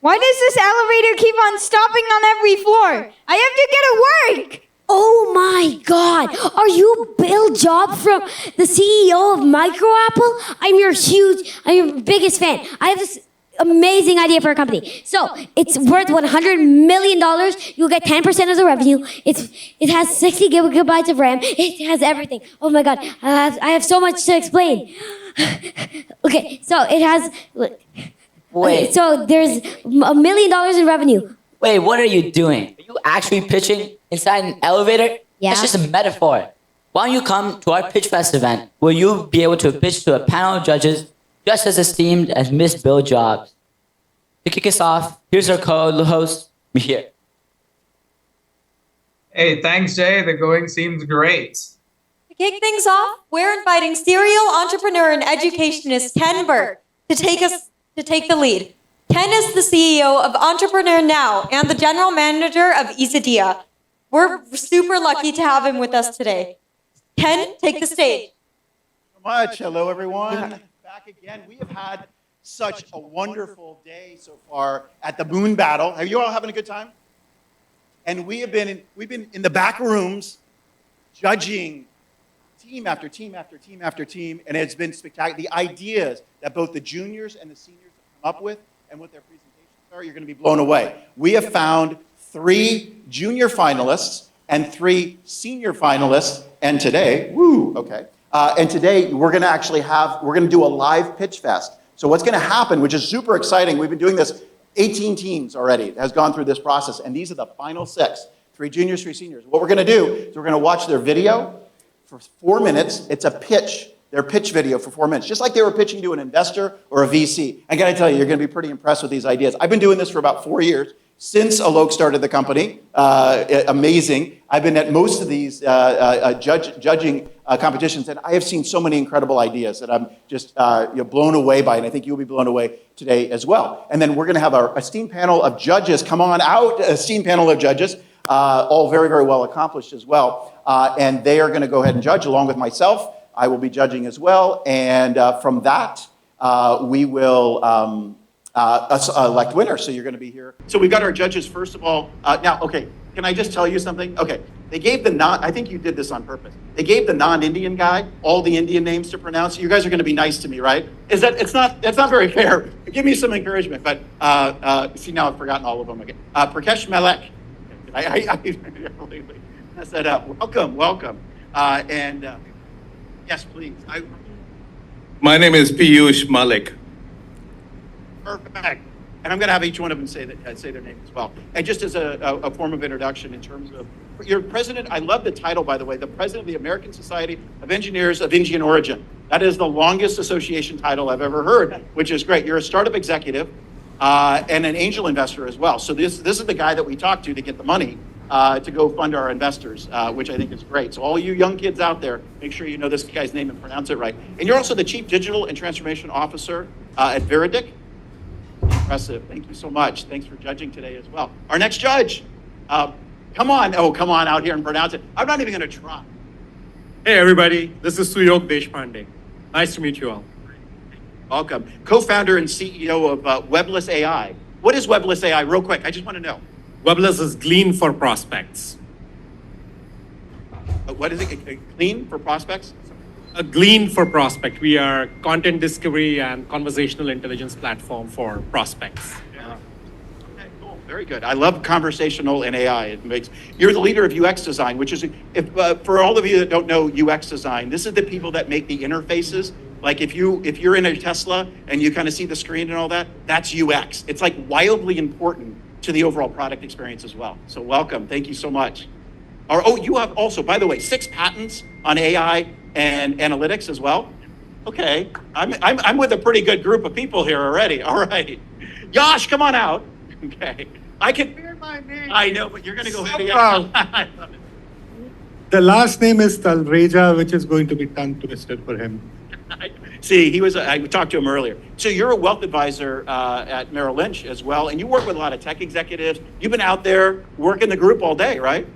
Why does this elevator keep on stopping on every floor? I have to get to work! Oh my God! Are you Bill Jobs from the CEO of Micro Apple? I'm your biggest fan. I have this amazing idea for a company. So it's worth $100 million. You'll get 10% of the revenue. It has 60 gigabytes of RAM. It has everything. Oh my God! I have so much to explain. Okay, so it has. Wait. So there's $1 million in revenue. Wait, what are you doing? Are you actually pitching inside an elevator? Yeah. That's just a metaphor. Why don't you come to our PitchFest event where you'll be able to pitch to a panel of judges just as esteemed as Miss Bill Jobs. To kick us off, here's our co-host, Mihir. Hey, thanks, Jay. The going seems great. To kick things off, we're inviting serial entrepreneur and educationist Ken Burke to take the lead. Ken is the CEO of Entrepreneur Now and the general manager of Isadia. We're super lucky to have him with us today. Ken, take the stage. So much. Hello, everyone. Back again. We have had such a wonderful day so far at the MoonBattle. Are you all having a good time? And we've been in the back rooms judging team after team after team after team, and it's been spectacular. The ideas that both the juniors and the seniors have come up with and what their presentations are, you're going to be blown away. We have found 3 junior finalists and 3 senior finalists, and today, and today we're going to do a live pitch fest. So what's going to happen, which is super exciting, we've been doing this, 18 teams already has gone through this process, and these are the final 6, 3 juniors, 3 seniors. What we're going to do is we're going to watch their video for 4 minutes. It's a pitch, their pitch video for 4 minutes, just like they were pitching to an investor or a VC. I got to tell you, you're going to be pretty impressed with these ideas. I've been doing this for about 4 years, since Alok started the company. Amazing. I've been at most of these judging competitions, and I have seen so many incredible ideas that I'm just blown away by, and I think you'll be blown away today as well. And then we're going to have our esteemed panel of judges come on out, esteemed panel of judges, all very, very well accomplished as well. And they are going to go ahead and judge along with myself. I will be judging as well. And from that, we will elect winners. So you're going to be here. So we've got our judges, first of all. Now, okay, can I just tell you something? Okay, they gave I think you did this on purpose. They gave the non-Indian guy all the Indian names to pronounce. You guys are going to be nice to me, right? That's not very fair. Give me some encouragement. But see, now I've forgotten all of them again. Prakash Malek. I messed that up. Welcome. Yes, please. My name is Piyush Malik. Perfect. And I'm going to have each one of them say their name as well. And just as a form of introduction in terms of, you're president, I love the title, by the way, the president of the American Society of Engineers of Indian Origin. That is the longest association title I've ever heard, which is great. You're a startup executive and an angel investor as well. So this is the guy that we talk to get the money to go fund our investors, which I think is great. So all you young kids out there, make sure you know this guy's name and pronounce it right. And you're also the Chief Digital and Transformation Officer at Veridic. Impressive. Thank you so much. Thanks for judging today as well. Our next judge, come on out here and pronounce it. I'm not even going to try. Hey everybody, this is Suyog Deshpande. Nice to meet you all. Welcome. Co-founder and CEO of Webless AI. What is Webless AI? Real quick, I just want to know. Webless is Glean for prospects. What is it? Clean for prospects? A Glean for prospect. We are content discovery and conversational intelligence platform for prospects. Okay, cool. Very good. I love conversational and AI. You're the leader of UX design, which is, for all of you that don't know UX design, this is the people that make the interfaces. Like if you're in a Tesla and you kind of see the screen and all that, that's UX. It's like wildly important to the overall product experience as well. So welcome. Thank you so much. You have also, by the way, 6 patents on AI and analytics as well. Okay, I'm with a pretty good group of people here already. All right, Yash, come on out. Okay, I can. I know, but you're going to go ahead. The last name is Talreja, which is going to be tongue twisted for him. See, I talked to him earlier. So you're a wealth advisor at Merrill Lynch as well, and you work with a lot of tech executives. You've been out there working the group all day, right?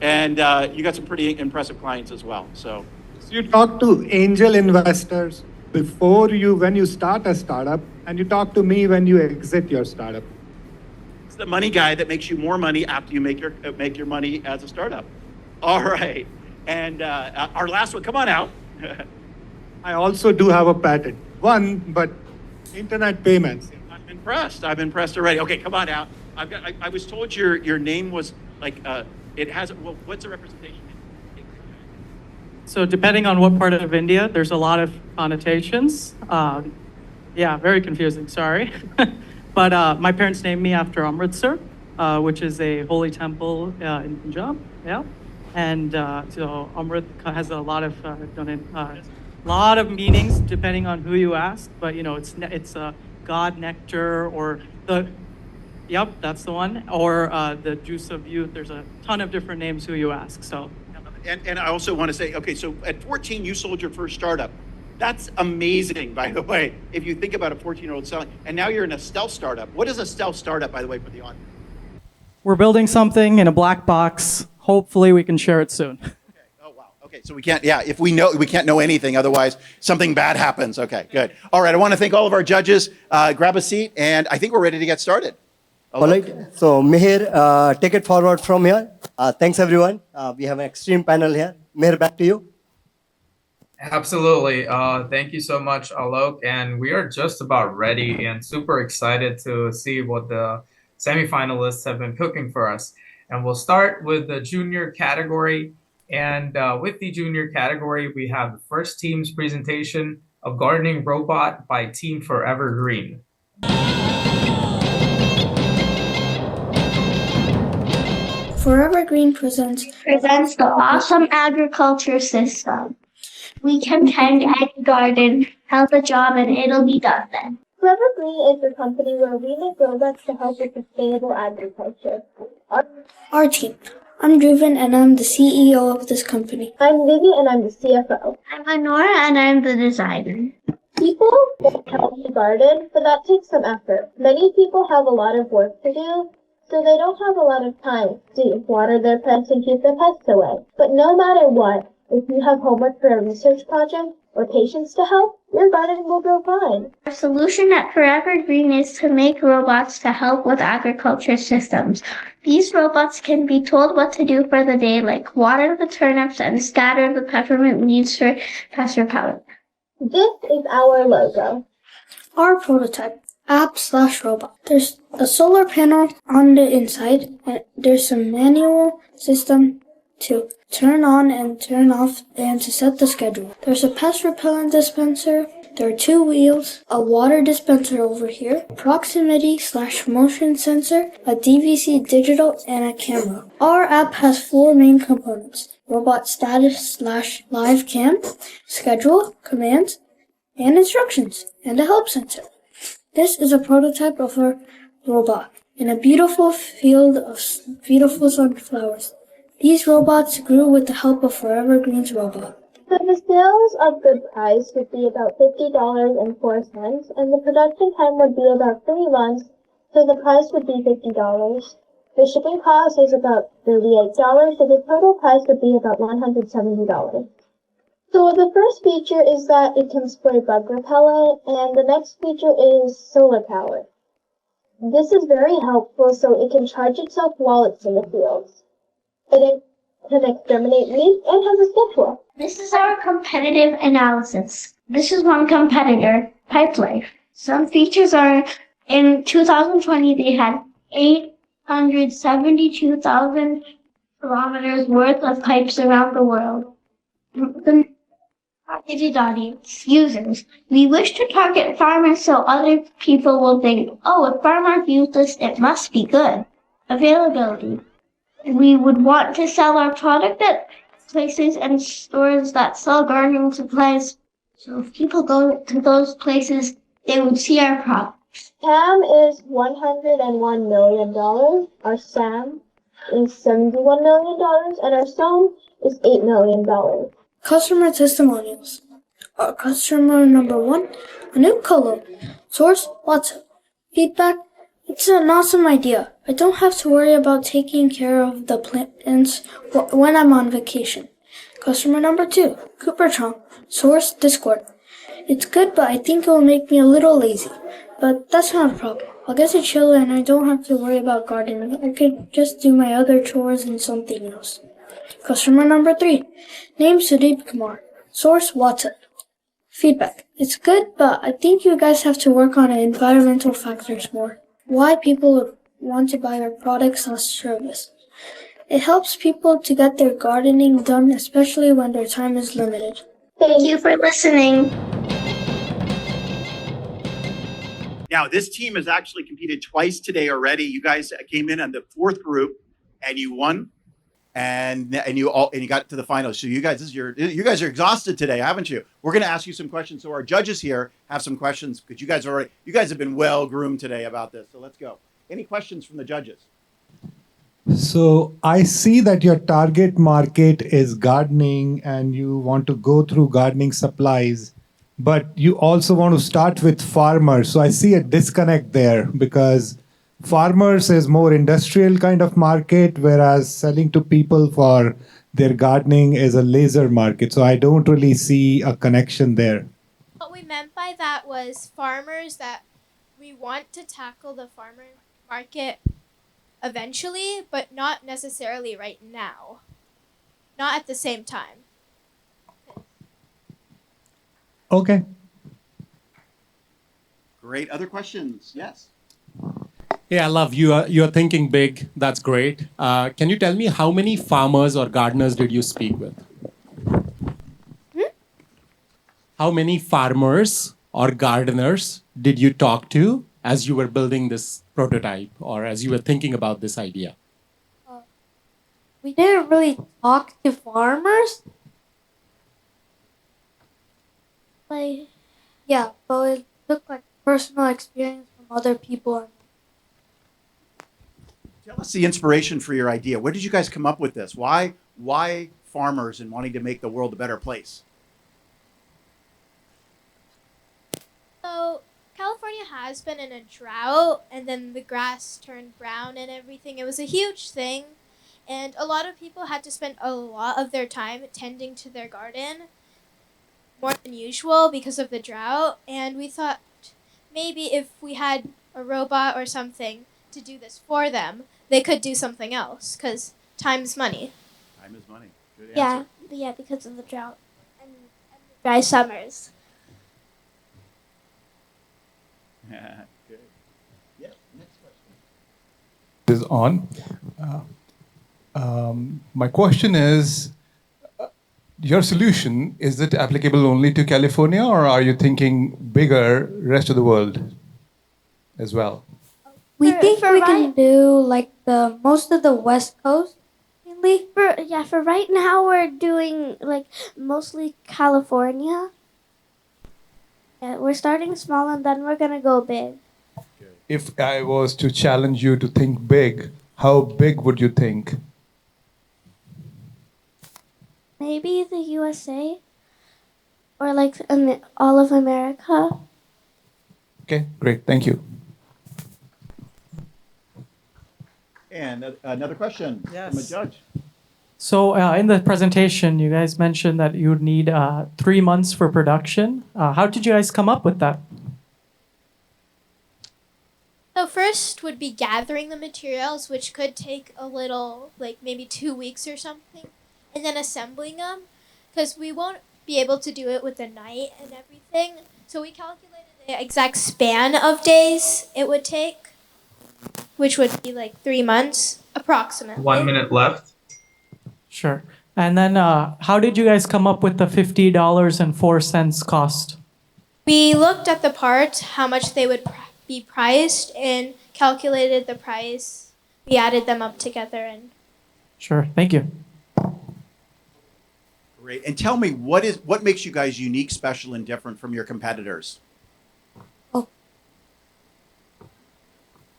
And you got some pretty impressive clients as well. So You talk to angel investors when you start a startup, and you talk to me when you exit your startup. the money guy that makes you more money after you make your money as a startup. All right. And our last one, come on out. I also do have a patent. One, but internet payments. I'm impressed already. Okay, come on out. I was told your name was like, it has, well, what's the representation? So depending on what part of India, there's a lot of connotations. Yeah, very confusing, sorry. But my parents named me after Amritsar, which is a holy temple in Punjab, yeah. And so Amrit has a lot of meanings depending on who you ask, but you know, it's God nectar or yep, that's the one, or the juice of youth. There's a ton of different names who you ask, so. And I also want to say, okay, so at 14, you sold your first startup. That's amazing, by the way, if you think about a 14-year-old selling. And now you're in a stealth startup. What is a stealth startup, by the way, for the audience? We're building something in a black box. Hopefully we can share it soon. Okay. Oh, wow. Okay, so we can't, yeah, if we know, we can't know anything, otherwise something bad happens. Okay, good. All right, I want to thank all of our judges. Grab a seat, and I think we're ready to get started. All right, so Mihir, take it forward from here. Thanks, everyone. We have an extreme panel here. Mihir, back to you. Absolutely. Thank you so much, Alok. And we are just about ready and super excited to see what the semifinalists have been cooking for us. And we'll start with the junior category. And with the junior category, we have the first team's presentation of Gardening Robot by Team Forever Green. Forever Green presents the awesome agriculture system. We can tend and garden, help a job, and it'll be done then. Forever Green is the company where we make robots to help with sustainable agriculture. Our team. I'm Driven, and I'm the CEO of this company. I'm Vivi, and I'm the CFO. I'm Honora, and I'm the designer. People want help to garden, but that takes some effort. Many people have a lot of work to do, so they don't have a lot of time to water their plants and keep the pests away. But no matter what, if you have homework for a research project or patients to help, your garden will go fine. Our solution at Forever Green is to make robots to help with agriculture systems. These robots can be told what to do for the day, like water the turnips and scatter the peppermint leaves for faster powder. This is our logo. Our prototype. App/robot. There's a solar panel on the inside, and there's a manual system to turn on and turn off and to set the schedule. There's a pest repellent dispenser. There are 2 wheels, a water dispenser over here, proximity/motion sensor, a DVC digital, and a camera. Our app has 4 main components: robot status/live cam, schedule, commands, and instructions, and a help center. This is a prototype of our robot in a beautiful field of beautiful sunflowers. These robots grew with the help of Forever Green's robot. So the sales of good price would be about $50.04, and the production time would be about 3 months, so the price would be $50. The shipping cost is about $38, so the total price would be about $170. So the first feature is that it can spray bug repellent, and the next feature is solar power. This is very helpful so it can charge itself while it's in the fields. It can exterminate weeds and has a schedule. This is our competitive analysis. This is one competitor, Pipelife. Some features are, in 2020, they had 872,000 kilometers worth of pipes around the world. The targeted audience, users. We wish to target farmers so other people will think, oh, if farmers use this, it must be good. Availability. We would want to sell our product at places and stores that sell gardening supplies. So if people go to those places, they would see our products. TAM is $101 million. Our SAM is $71 million, and our SOM is $8 million. Customer testimonials. Our customer number 1, a new colo. Source, WhatsApp. Feedback, it's an awesome idea. I don't have to worry about taking care of the plants when I'm on vacation. Customer number 2, Cooper Chong. Source, Discord. It's good, but I think it will make me a little lazy. But that's not a problem. I'll get to chill and I don't have to worry about gardening. I could just do my other chores and something else. Customer number 3. Name Sudeep Kumar. Source Watson. Feedback. It's good, but I think you guys have to work on environmental factors more. Why people would want to buy our products or service. It helps people to get their gardening done, especially when their time is limited. Thank you for listening. Now, this team has actually competed twice today already. You guys came in on the 4th group, and you won, and you got to the finals. So you guys, you guys are exhausted today, haven't you? We're going to ask you some questions. So our judges here have some questions because you guys have been well groomed today about this. So let's go. Any questions from the judges? So I see that your target market is gardening and you want to go through gardening supplies, but you also want to start with farmers. So I see a disconnect there because farmers is more industrial kind of market, whereas selling to people for their gardening is a laser market. So I don't really see a connection there. What we meant by that was farmers that we want to tackle the farmer market eventually, but not necessarily right now. Not at the same time. Okay. Great. Other questions? Yes. Yeah, I love you. You're thinking big. That's great. Can you tell me how many farmers or gardeners did you speak with? How many farmers or gardeners did you talk to as you were building this prototype or as you were thinking about this idea? We didn't really talk to farmers. Yeah, but it took personal experience from other people. Tell us the inspiration for your idea. Where did you guys come up with this? Why farmers and wanting to make the world a better place? So California has been in a drought, and then the grass turned brown and everything. It was a huge thing, and a lot of people had to spend a lot of their time tending to their garden, more than usual because of the drought. And we thought maybe if we had a robot or something to do this for them, they could do something else, because time's money. Time is money. Good answer. Yeah, because of the drought and the dry summers. Good. Yeah, next question. Is on. My question is, your solution, is it applicable only to California, or are you thinking bigger rest of the world as well? We think we can do like the most of the West Coast, mainly. For right now, we're doing like mostly California. Yeah, we're starting small and then we're gonna go big. If I was to challenge you to think big, how big would you think? Maybe the USA or like all of America. Okay, great. Thank you. And another question from a judge. So in the presentation, you guys mentioned that you would need 3 months for production. How did you guys come up with that? So first would be gathering the materials, which could take a little, like maybe 2 weeks or something, and then assembling them, because we won't be able to do it with the night and everything. So we calculated the exact span of days it would take, which would be like 3 months approximately. 1 minute left. Sure. And then how did you guys come up with the $50.04 cost? We looked at the parts, how much they would be priced, and calculated the price. We added them up together and. Sure. Thank you. Great. And tell me, what makes you guys unique, special, and different from your competitors?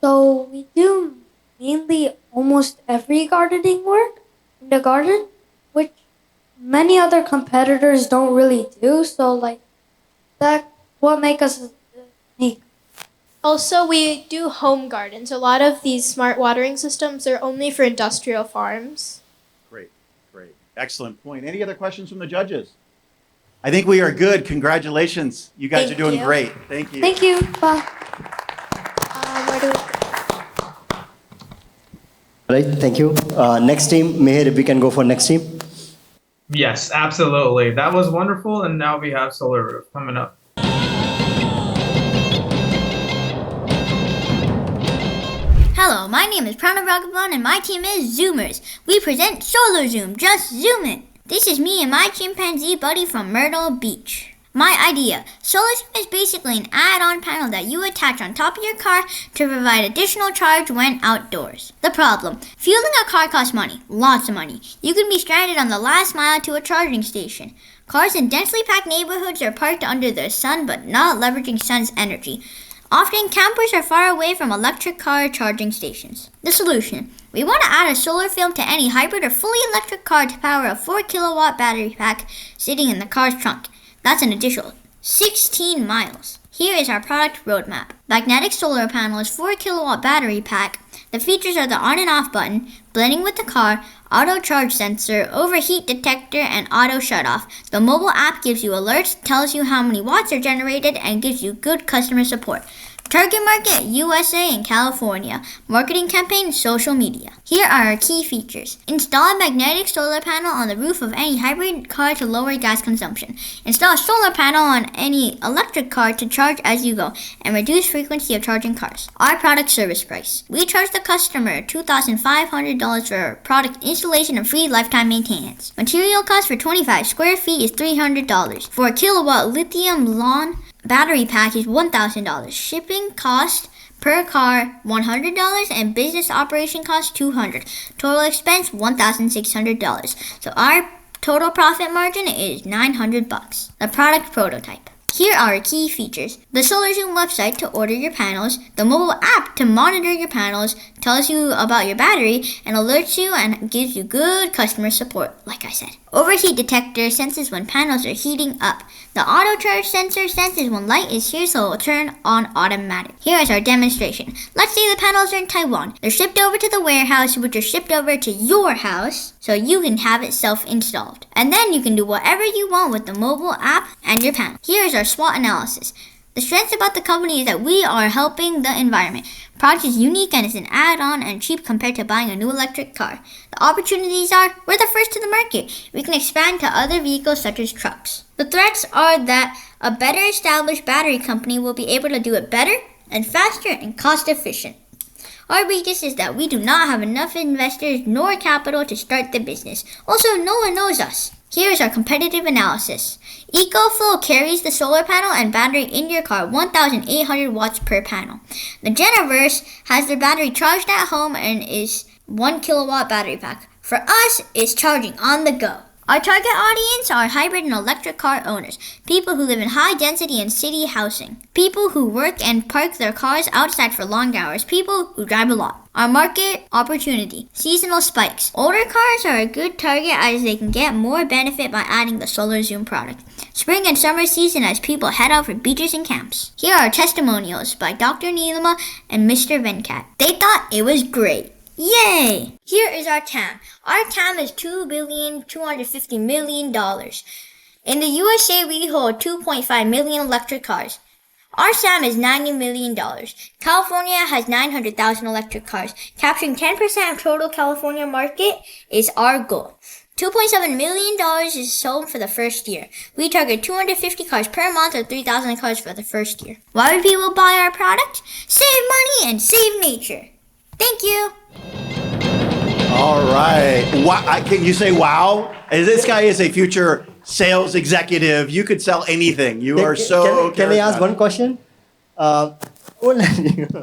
So we do mainly almost every gardening work in the garden, which many other competitors don't really do. So like that's what makes us unique. Also, we do home gardens. A lot of these smart watering systems are only for industrial farms. Great. Excellent point. Any other questions from the judges? I think we are good. Congratulations. You guys are doing great. Thank you. Thank you. Bye. Where do Right, thank you. Next team, Meher, if we can go for next team. Yes, absolutely. That was wonderful. And now we have Solar Roof coming up. Hello, my name is Pranav Raghavan and my team is Zoomers. We present Solar Zoom, just zoom it. This is me and my chimpanzee buddy from Myrtle Beach. My idea, Solar Zoom is basically an add-on panel that you attach on top of your car to provide additional charge when outdoors. The problem, fueling a car costs money, lots of money. You can be stranded on the last mile to a charging station. Cars in densely packed neighborhoods are parked under the sun but not leveraging sun's energy. Often, campers are far away from electric car charging stations. The solution. We want to add a solar film to any hybrid or fully electric car to power a 4 kilowatt battery pack sitting in the car's trunk. That's an additional 16 miles. Here is our product roadmap. Magnetic solar panels, 4 kilowatt battery pack. The features are the on and off button, blending with the car, auto charge sensor, overheat detector, and auto shut off. The mobile app gives you alerts, tells you how many watts are generated, and gives you good customer support. Target market, USA and California. Marketing campaign, social media. Here are our key features. Install a magnetic solar panel on the roof of any hybrid car to lower gas consumption. Install a solar panel on any electric car to charge as you go and reduce frequency of charging cars. Our product service price. We charge the customer $2,500 for product installation and free lifetime maintenance. Material cost for 25 square feet is $300. For a kilowatt lithium lawn battery pack is $1,000. Shipping cost per car $100 and business operation cost $200. Total expense $1,600. So our total profit margin is $900. The product prototype. Here are our key features. The SolarZoom website to order your panels, the mobile app to monitor your panels, tells you about your battery, and alerts you and gives you good customer support, like I said. Overheat detector senses when panels are heating up. The auto charge sensor senses when light is here, so it will turn on automatic. Here is our demonstration. Let's say the panels are in Taiwan. They're shipped over to the warehouse, which are shipped over to your house, so you can have it self-installed. And then you can do whatever you want with the mobile app and your panel. Here is our SWOT analysis. The strength about the company is that we are helping the environment. Product is unique and it's an add-on and cheap compared to buying a new electric car. The opportunities are, we're the first to the market. We can expand to other vehicles such as trucks. The threats are that a better established battery company will be able to do it better and faster and cost efficient. Our weakness is that we do not have enough investors nor capital to start the business. Also, no one knows us. Here is our competitive analysis. EcoFlow carries the solar panel and battery in your car, 1,800 watts per panel. The Genoverse has their battery charged at home and is 1 kilowatt battery pack. For us, it's charging on the go. Our target audience are hybrid and electric car owners, people who live in high density and city housing, people who work and park their cars outside for long hours, people who drive a lot. Our market opportunity, seasonal spikes. Older cars are a good target as they can get more benefit by adding the SolarZoom product. Spring and summer season as people head out for beaches and camps. Here are testimonials by Dr. Neelama and Mr. Venkat. They thought it was great. Yay! Here is our TAM. Our TAM is $2,250,000,000. In the USA, we hold 2.5 million electric cars. Our SAM is $90 million. California has 900,000 electric cars. Capturing 10% of total California market is our goal. $2.7 million is sold for the first year. We target 250 cars per month or 3,000 cars for the first year. Why would people buy our product? Save money and save nature. Thank you. All right. Can you say wow? This guy is a future sales executive. You could sell anything. You are so. Can I ask one question? I'm 11.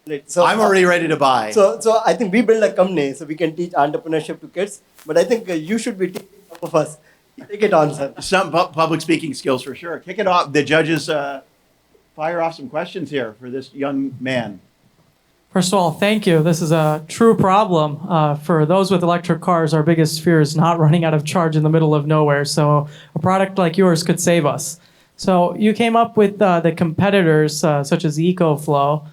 Right, so, I'm already ready to buy. So I think we build a company so we can teach entrepreneurship to kids. But I think you should be teaching some of us. Take it on, sir. Some public speaking skills for sure. Kick it off. The judges fire off some questions here for this young man. First of all, thank you. This is a true problem. For those with electric cars, our biggest fear is not running out of charge in the middle of nowhere. So a product like yours could save us. So you came up with the competitors, such as EcoFlow.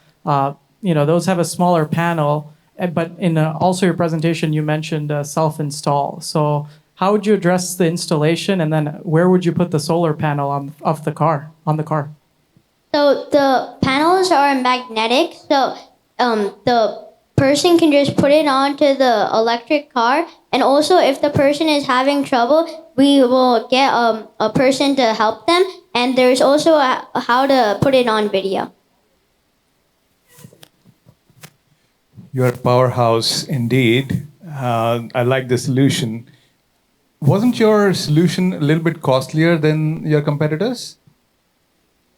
Those have a smaller panel. But in also your presentation, you mentioned self-install. So how would you address the installation? And then where would you put the solar panel on the car? So the panels are magnetic. So the person can just put it onto the electric car. And also, if the person is having trouble, we will get a person to help them. And there's also how to put it on video. You're a powerhouse indeed. I like the solution. Wasn't your solution a little bit costlier than your competitors?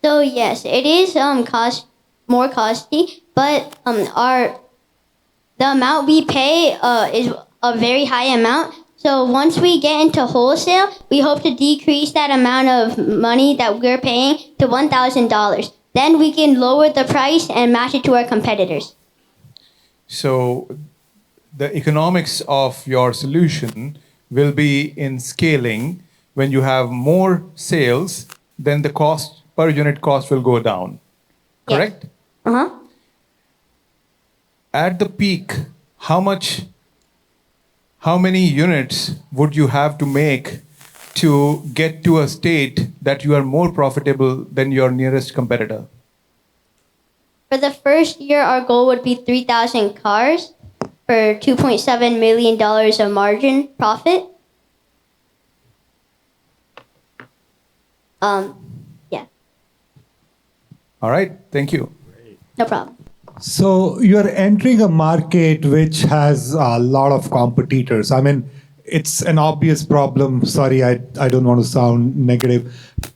So yes, it is more costly, but the amount we pay is a very high amount. So once we get into wholesale, we hope to decrease that amount of money that we're paying to $1,000. Then we can lower the price and match it to our competitors. So the economics of your solution will be in scaling. When you have more sales, then the cost per unit cost will go down. Correct? Uh-huh. At the peak, how many units would you have to make to get to a state that you are more profitable than your nearest competitor? For the first year, our goal would be 3,000 cars for $2.7 million of margin profit. Yeah. All right, thank you. No problem. So you're entering a market which has a lot of competitors. I mean, it's an obvious problem. Sorry, I don't want to sound negative.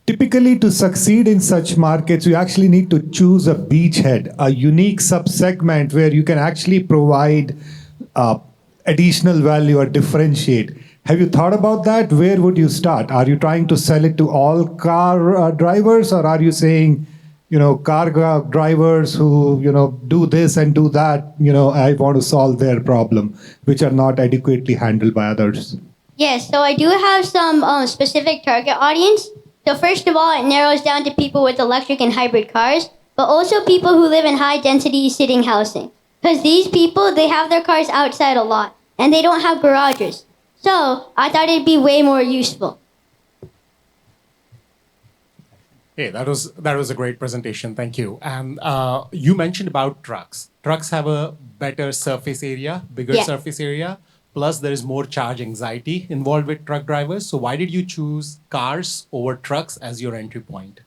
Typically, to succeed in such markets, you actually need to choose a beachhead, a unique subsegment where you can actually provide additional value or differentiate. Have you thought about that? Where would you start? Are you trying to sell it to all car drivers, or are you saying, car drivers who, do this and do that, I want to solve their problem, which are not adequately handled by others? Yes, so I do have some specific target audience. So first of all, it narrows down to people with electric and hybrid cars, but also people who live in high-density sitting housing. Because these people, they have their cars outside a lot, and they don't have garages. So I thought it'd be way more useful. Hey, that was a great presentation. Thank you. And you mentioned about trucks. Trucks have a better surface area, bigger surface area. Plus, there is more charge anxiety involved with truck drivers. So why did you choose cars over trucks as your entry point?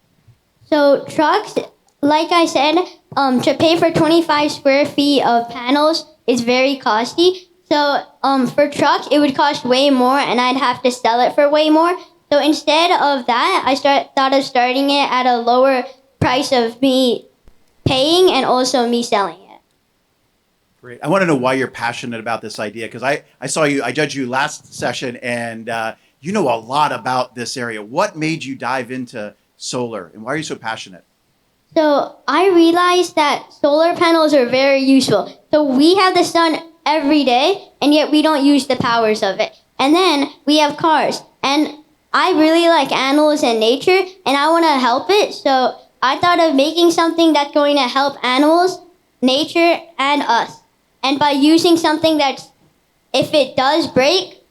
So trucks, like I said, to pay for 25 square feet of panels is very costly. So for trucks, it would cost way more, and I'd have to sell it for way more. So instead of that, I thought of starting it at a lower price of me paying and also me selling it. Great. I want to know why you're passionate about this idea, because I judged you last session, and you know a lot about this area. What made you dive into solar, and why are you so passionate? So I realized that solar panels are very useful. So we have the sun every day, and yet we don't use the powers of it. And then we have cars, and I really like animals and nature, and I want to help it. So I thought of making something that's going to help animals, nature, and us. And by using something that's, if it does break,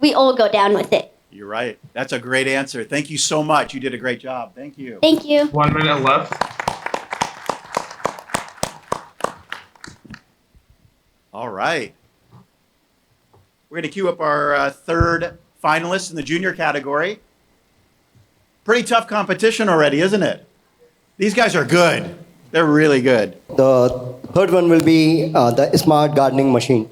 we all go down with it. You're right. That's a great answer. Thank you so much. You did a great job. Thank you. Thank you. 1 minute left. All right. We're going to queue up our third finalist in the junior category. Pretty tough competition already, isn't it? These guys are good. They're really good. The third one will be the smart gardening machine.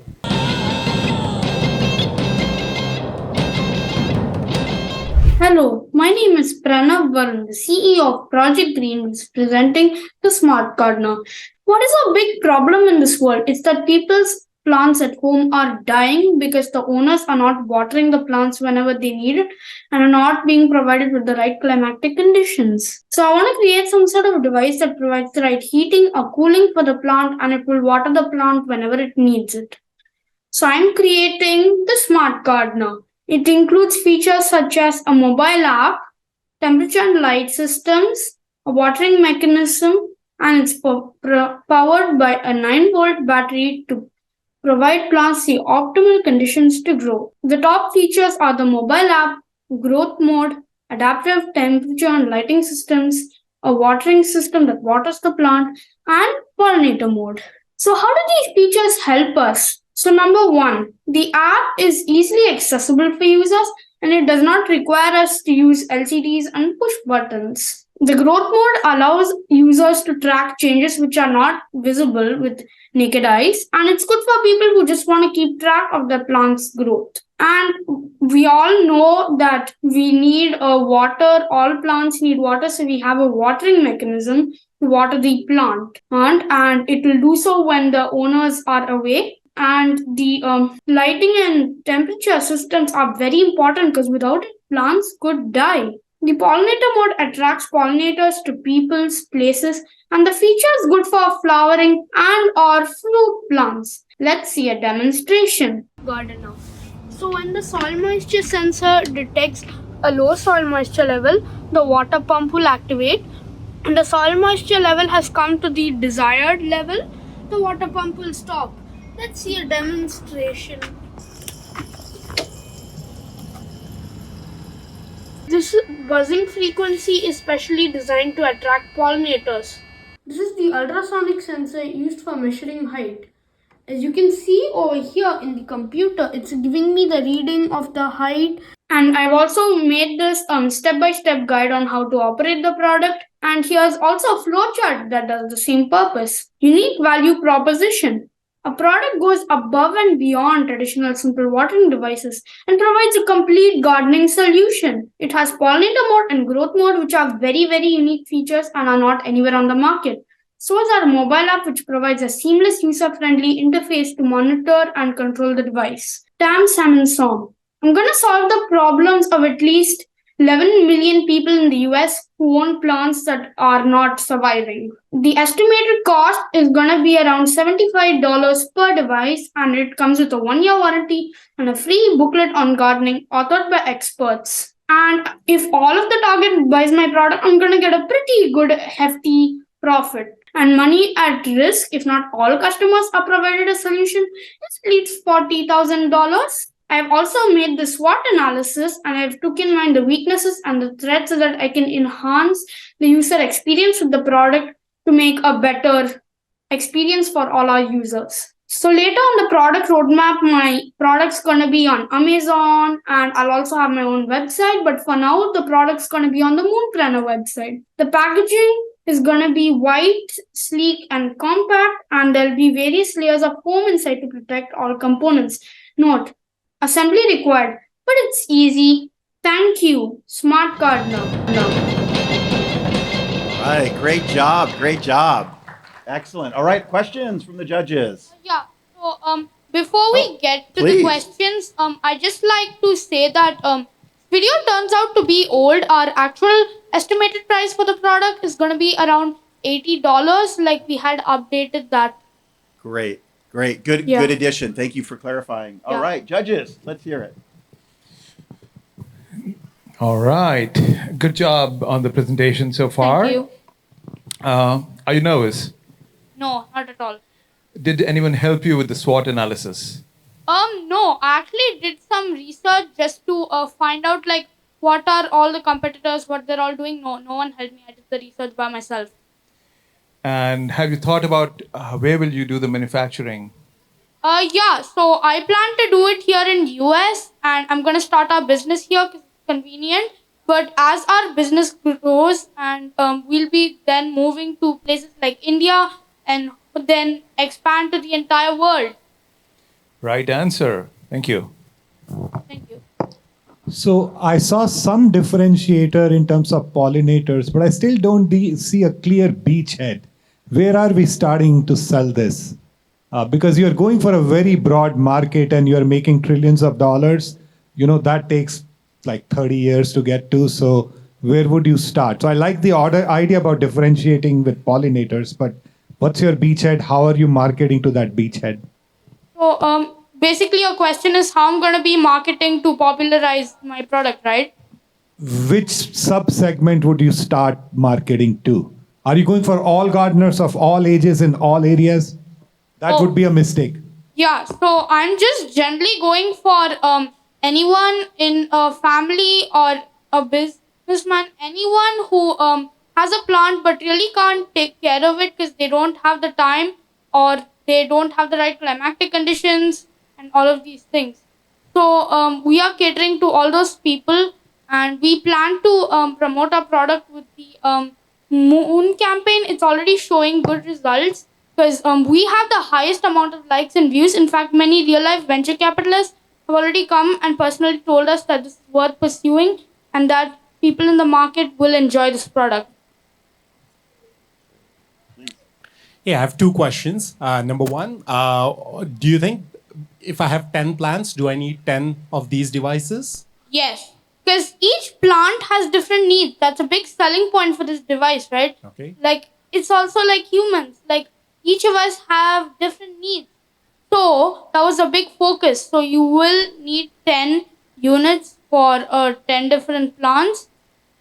Hello, my name is Pranav Varun, the CEO of Project Green, is presenting the Smart Gardener. What is a big problem in this world? It's that people's plants at home are dying because the owners are not watering the plants whenever they need it and are not being provided with the right climatic conditions. So I want to create some sort of device that provides the right heating or cooling for the plant, and it will water the plant whenever it needs it. So I'm creating the Smart Gardener. It includes features such as a mobile app, temperature and light systems, a watering mechanism, and it's powered by a 9-volt battery to provide plants the optimal conditions to grow. The top features are the mobile app, growth mode, adaptive temperature and lighting systems, a watering system that waters the plant, and pollinator mode. So, how do these features help us? So, number one, the app is easily accessible for users and it does not require us to use LCDs and push buttons. The growth mode allows users to track changes which are not visible with naked eyes, and it's good for people who just want to keep track of their plant's growth. And we all know that we need water, all plants need water, so we have a watering mechanism to water the plant, and it will do so when the owners are away. And the lighting and temperature systems are very important because without it, plants could die. The pollinator mode attracts pollinators to people's places, and the feature is good for flowering and or fruit plants. Let's see a demonstration. Gardener. So when the soil moisture sensor detects a low soil moisture level, the water pump will activate. And the soil moisture level has come to the desired level, the water pump will stop. Let's see a demonstration. This buzzing frequency is specially designed to attract pollinators. This is the ultrasonic sensor used for measuring height. As you can see over here in the computer, it's giving me the reading of the height. And I've also made this step-by-step guide on how to operate the product. And here's also a flowchart that does the same purpose. Unique value proposition. A product goes above and beyond traditional simple watering devices and provides a complete gardening solution. It has pollinator mode and growth mode, which are very, very unique features and are not anywhere on the market. So is our mobile app, which provides a seamless, user-friendly interface to monitor and control the device. Tam Salmon Song. I'm going to solve the problems of at least 11 million people in the US who own plants that are not surviving. The estimated cost is going to be around $75 per device, and it comes with a 1-year warranty and a free booklet on gardening authored by experts. And if all of the target buys my product, I'm going to get a pretty good hefty profit. And money at risk, if not all customers are provided a solution, it's at least $40,000. I've also made the SWOT analysis and I've took in mind the weaknesses and the threats so that I can enhance the user experience with the product to make a better experience for all our users. So later on the product roadmap, my product's going to be on Amazon and I'll also have my own website. But for now, the product's going to be on the Moonpreneur website. The packaging is going to be white, sleek, and compact, and there'll be various layers of foam inside to protect all components. Note, assembly required, but it's easy. Thank you, Smart Gardener. All right, great job, great job. Excellent. All right, questions from the judges. Yeah, so before we get to the questions, I just like to say that video turns out to be old. Our actual estimated price for the product is going to be around $80, like we had updated that. Great, great. Good addition. Thank you for clarifying. All right, judges, let's hear it. All right. Good job on the presentation so far. Thank you. Are you nervous? No, not at all. Did anyone help you with the SWOT analysis? No, I actually did some research just to find out like what are all the competitors, what they're all doing. No one helped me. I did the research by myself. And have you thought about where will you do the manufacturing? Yeah, so I plan to do it here in US and I'm going to start our business here because it's convenient. But as our business grows and we'll be then moving to places like India and then expand to the entire world. Right answer. Thank you. Thank you. So I saw some differentiator in terms of pollinators, but I still don't see a clear beachhead. Where are we starting to sell this? Because you're going for a very broad market and you're making trillions of dollars. You know, that takes like 30 years to get to. So where would you start? So I like the idea about differentiating with pollinators, but what's your beachhead? How are you marketing to that beachhead? So basically your question is how I'm going to be marketing to popularize my product, right? Which sub-segment would you start marketing to? Are you going for all gardeners of all ages in all areas? That would be a mistake. Yeah, so I'm just generally going for anyone in a family or a businessman, anyone who has a plant but really can't take care of it because they don't have the time or they don't have the right climatic conditions and all of these things. So we are catering to all those people, and we plan to promote our product with the Moon campaign. It's already showing good results because we have the highest amount of likes and views. In fact, many real life venture capitalists have already come and personally told us that this is worth pursuing and that people in the market will enjoy this product. Yeah, I have two questions. Number one, do you think if I have 10 plants, do I need 10 of these devices? Yes, because each plant has different needs. That's a big selling point for this device, right? Okay. Like, it's also like humans. Like, each of us have different needs. So, that was a big focus. So, you will need 10 units for 10 different plants.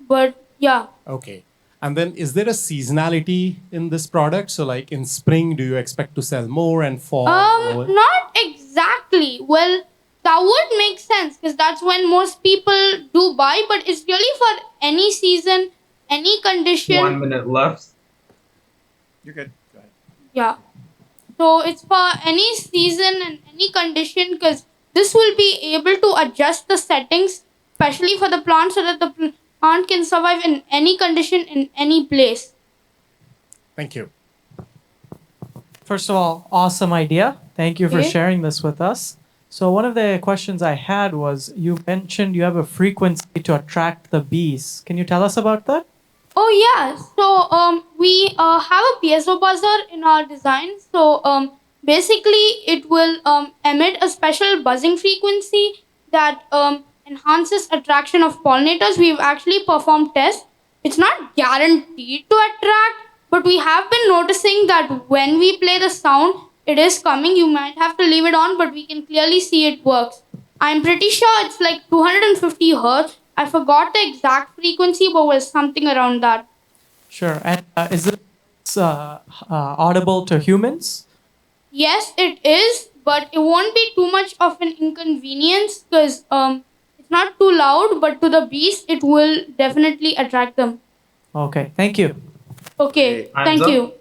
But, yeah. Okay. And then is there a seasonality in this product? So like in spring, do you expect to sell more and fall? Not exactly. Well, that would make sense because that's when most people do buy. But it's really for any season, any condition. 1 minute left. You're good. Go ahead. Yeah. So it's for any season and any condition because this will be able to adjust the settings, especially for the plant, so that the plant can survive in any condition in any place. Thank you. First of all, awesome idea. Thank you for Okay. sharing this with us. So one of the questions I had was, you mentioned you have a frequency to attract the bees. Can you tell us about that? Oh yeah. So we have a piezo buzzer in our design. So basically it will emit a special buzzing frequency that enhances attraction of pollinators. We've actually performed tests. It's not guaranteed to attract, but we have been noticing that when we play the sound, it is coming. You might have to leave it on, but we can clearly see it works. I'm pretty sure it's like 250 hertz. I forgot the exact frequency, but was something around that. Sure. And is it audible to humans? Yes, it is, but it won't be too much of an inconvenience because it's not too loud, but to the bees, it will definitely attract them. Okay. Thank you. Okay, thank you.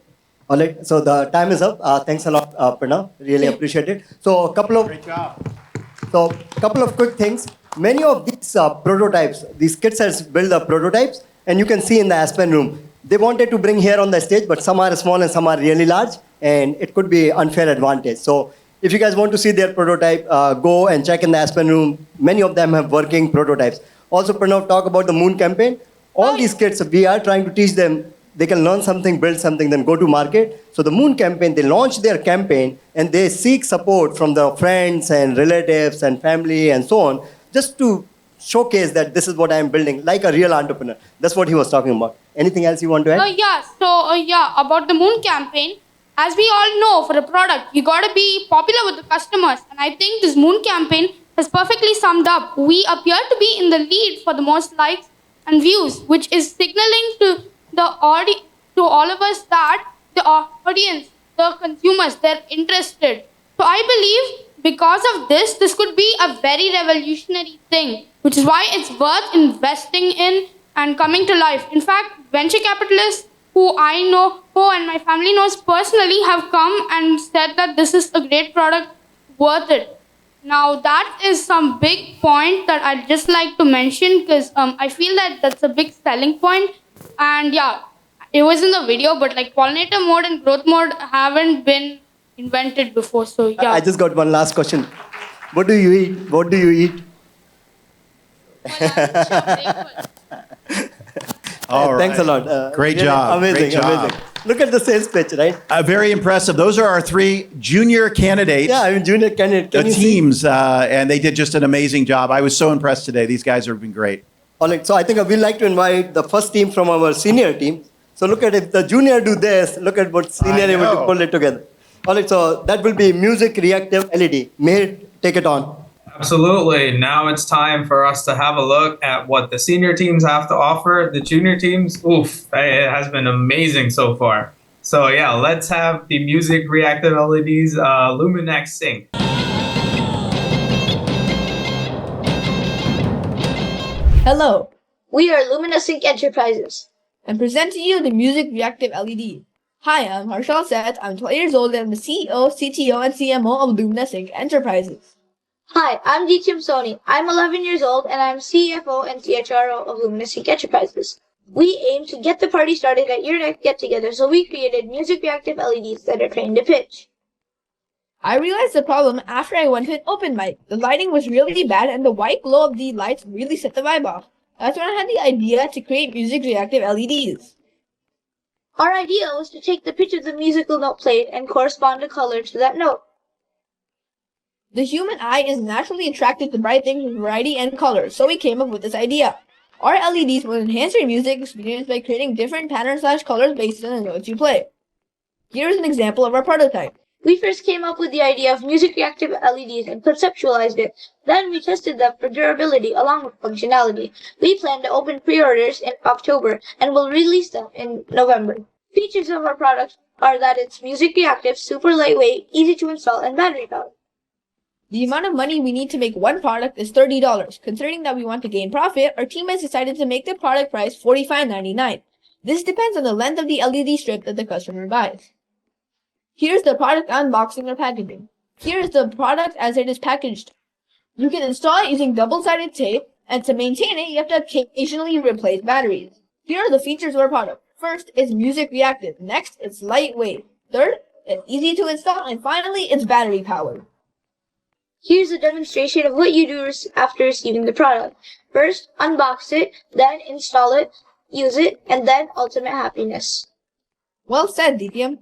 All right, so the time is up. Thanks a lot, Pranav. Really appreciate it. So a couple of quick things. Many of these prototypes, these kids has built the prototypes, and you can see in the Aspen room. They wanted to bring here on the stage, but some are small and some are really large, and it could be unfair advantage. So if you guys want to see their prototype, go and check in the Aspen room. Many of them have working prototypes. Also, Pranav, talk about the Moon campaign. All these kids, we are trying to teach them. They can learn something, build something, then go to market. So the Moon campaign, they launch their campaign and they seek support from the friends and relatives and family and so on, just to showcase that this is what I'm building, like a real entrepreneur. That's what he was talking about. Anything else you want to add? About the Moon campaign. As we all know, for a product, you gotta be popular with the customers. And I think this Moon campaign has perfectly summed up. We appear to be in the lead for the most likes and views, which is signaling to to all of us that the audience, the consumers, they're interested. So I believe because of this could be a very revolutionary thing, which is why it's worth investing in and coming to life. In fact, venture capitalists who I know, who and my family knows personally, have come and said that this is a great product, worth it. Now that is some big point that I'd just like to mention because I feel that that's a big selling point. And yeah, it was in the video, but like pollinator mode and growth mode haven't been invented before. So yeah. I just got one last question. What do you eat? What do you eat? All right. Thanks a lot. Great really job. Amazing, Great job. amazing. Look at the sales pitch, right? Very impressive. Those are our 3 junior candidates. Yeah, I mean, junior candidate. The teams, and they did just an amazing job. I was so impressed today. These guys have been great. All right, so I think we'd like to invite the first team from our senior team. So look at if the junior do this, look at what senior able to pull it together. All right, so that will be music reactive LED. Mihir, take it on. Absolutely. Now it's time for us to have a look at what the senior teams have to offer. The junior teams, it has been amazing so far. So yeah, let's have the music reactive LEDs Luminex sing. Hello, we are Luminescent Enterprises and present to you the Music Reactive LED. Hi, I'm Harshal Seth. I'm 12 years old and I'm the CEO, CTO, and CMO of Luminous Inc. Enterprises. Hi, I'm DTM Sony. I'm 11 years old and I'm CFO and CHRO of Luminous Inc. Enterprises. We aim to get the party started at your next get-together, so we created music reactive LEDs that are trained to pitch. I realized the problem after I went to an open mic. The lighting was really bad and the white glow of the lights really set the vibe off. That's when I had the idea to create music reactive LEDs. Our idea was to take the pitch of the musical note played and correspond a color to that note. The human eye is naturally attracted to bright things with variety and color, so we came up with this idea. Our LEDs will enhance your music experience by creating different patterns/colors based on the notes you play. Here's an example of our prototype. We first came up with the idea of music reactive LEDs and conceptualized it. Then we tested them for durability along with functionality. We plan to open pre-orders in October and will release them in November. Features of our product are that it's music reactive, super lightweight, easy to install, and battery powered. The amount of money we need to make one product is $30. Considering that we want to gain profit, our team has decided to make the product price $45.99. This depends on the length of the LED strip that the customer buys. Here's the product unboxing or packaging. Here is the product as it is packaged. You can install it using double-sided tape, and to maintain it, you have to occasionally replace batteries. Here are the features of our product. First, it's music reactive. Next, it's lightweight. Third, it's easy to install. And finally, it's battery powered. Here's a demonstration of what you do after receiving the product. First, unbox it, then install it, use it, and then ultimate happiness. Well said, DTM.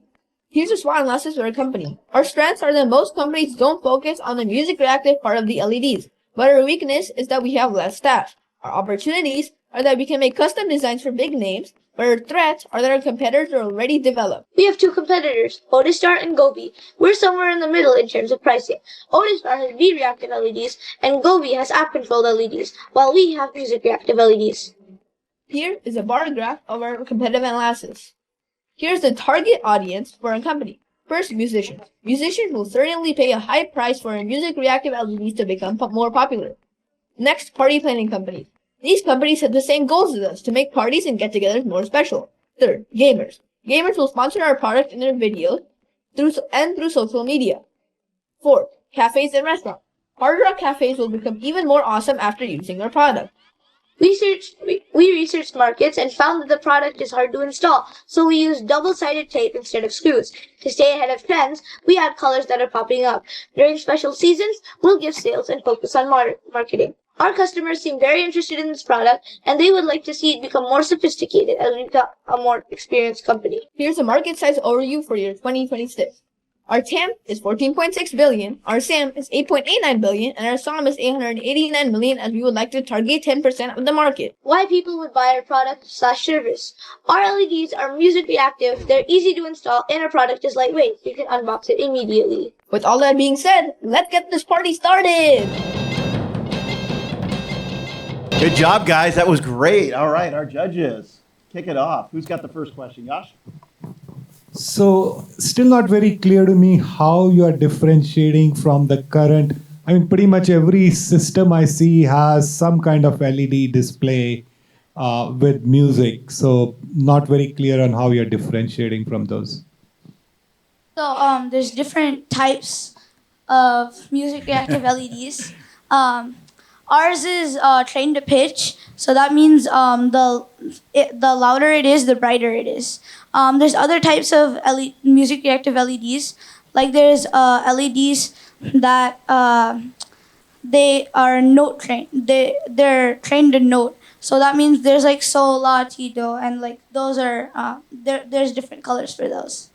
Here's a SWOT analysis for our company. Our strengths are that most companies don't focus on the music reactive part of the LEDs, but our weakness is that we have less staff. Our opportunities are that we can make custom designs for big names, but our threats are that our competitors are already developed. We have two competitors, Otistar and Gobi. We're somewhere in the middle in terms of pricing. Otistar has V-reactive LEDs, and Gobi has app-controlled LEDs, while we have music-reactive LEDs. Here is a bar graph of our competitive analysis. Here's the target audience for our company. First, musicians. Musicians will certainly pay a high price for our music-reactive LEDs to become more popular. Next, party planning companies. These companies have the same goals as us, to make parties and get-togethers more special. Third, gamers. Gamers will sponsor our product in their videos through social media. Fourth, cafes and restaurants. Hard Rock cafes will become even more awesome after using our product. We researched markets and found that the product is hard to install, so we used double-sided tape instead of screws. To stay ahead of trends, we add colors that are popping up. During special seasons, we'll give sales and focus on marketing. Our customers seem very interested in this product, and they would like to see it become more sophisticated as we become a more experienced company. Here's a market size overview for year 2026. Our TAM is 14.6 billion, our SAM is 8.89 billion, and our SOM is 889 million, as we would like to target 10% of the market. Why people would buy our product/service. Our LEDs are music reactive, they're easy to install, and our product is lightweight. You can unbox it immediately. With all that being said, let's get this party started! Good job, guys. That was great. All right, our judges, kick it off. Who's got the first question? Yash? So, still not very clear to me how you are differentiating from the current. I mean, pretty much every system I see has some kind of LED display with music. So, not very clear on how you're differentiating from those. So, there's different types of music reactive LEDs. Ours is trained to pitch, so that means the louder it is, the brighter it is. There's other types of music reactive LEDs, like there's LEDs that they are note trained. They're trained to note, so that means there's like sol, la, ti, do, and like those are there's different colors for those.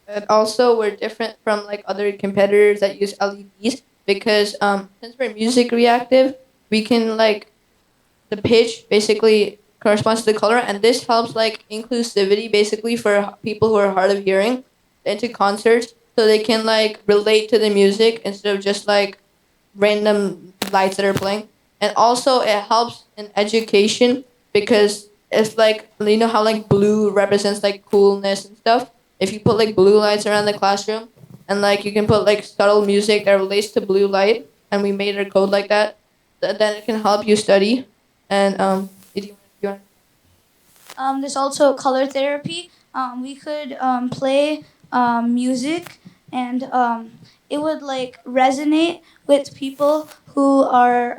And also, we're different from like other competitors that use LEDs because since we're music reactive, we can like the pitch basically corresponds to the color, and this helps like inclusivity basically for people who are hard of hearing into concerts, so they can like relate to the music instead of just like random lights that are playing. And also it helps in education because it's like, you know how like blue represents like coolness and stuff. If you put like blue lights around the classroom and like you can put like subtle music that relates to blue light, and we made our code like that, then it can help you study. And there's also color therapy. we could play music, and it would like resonate with people who are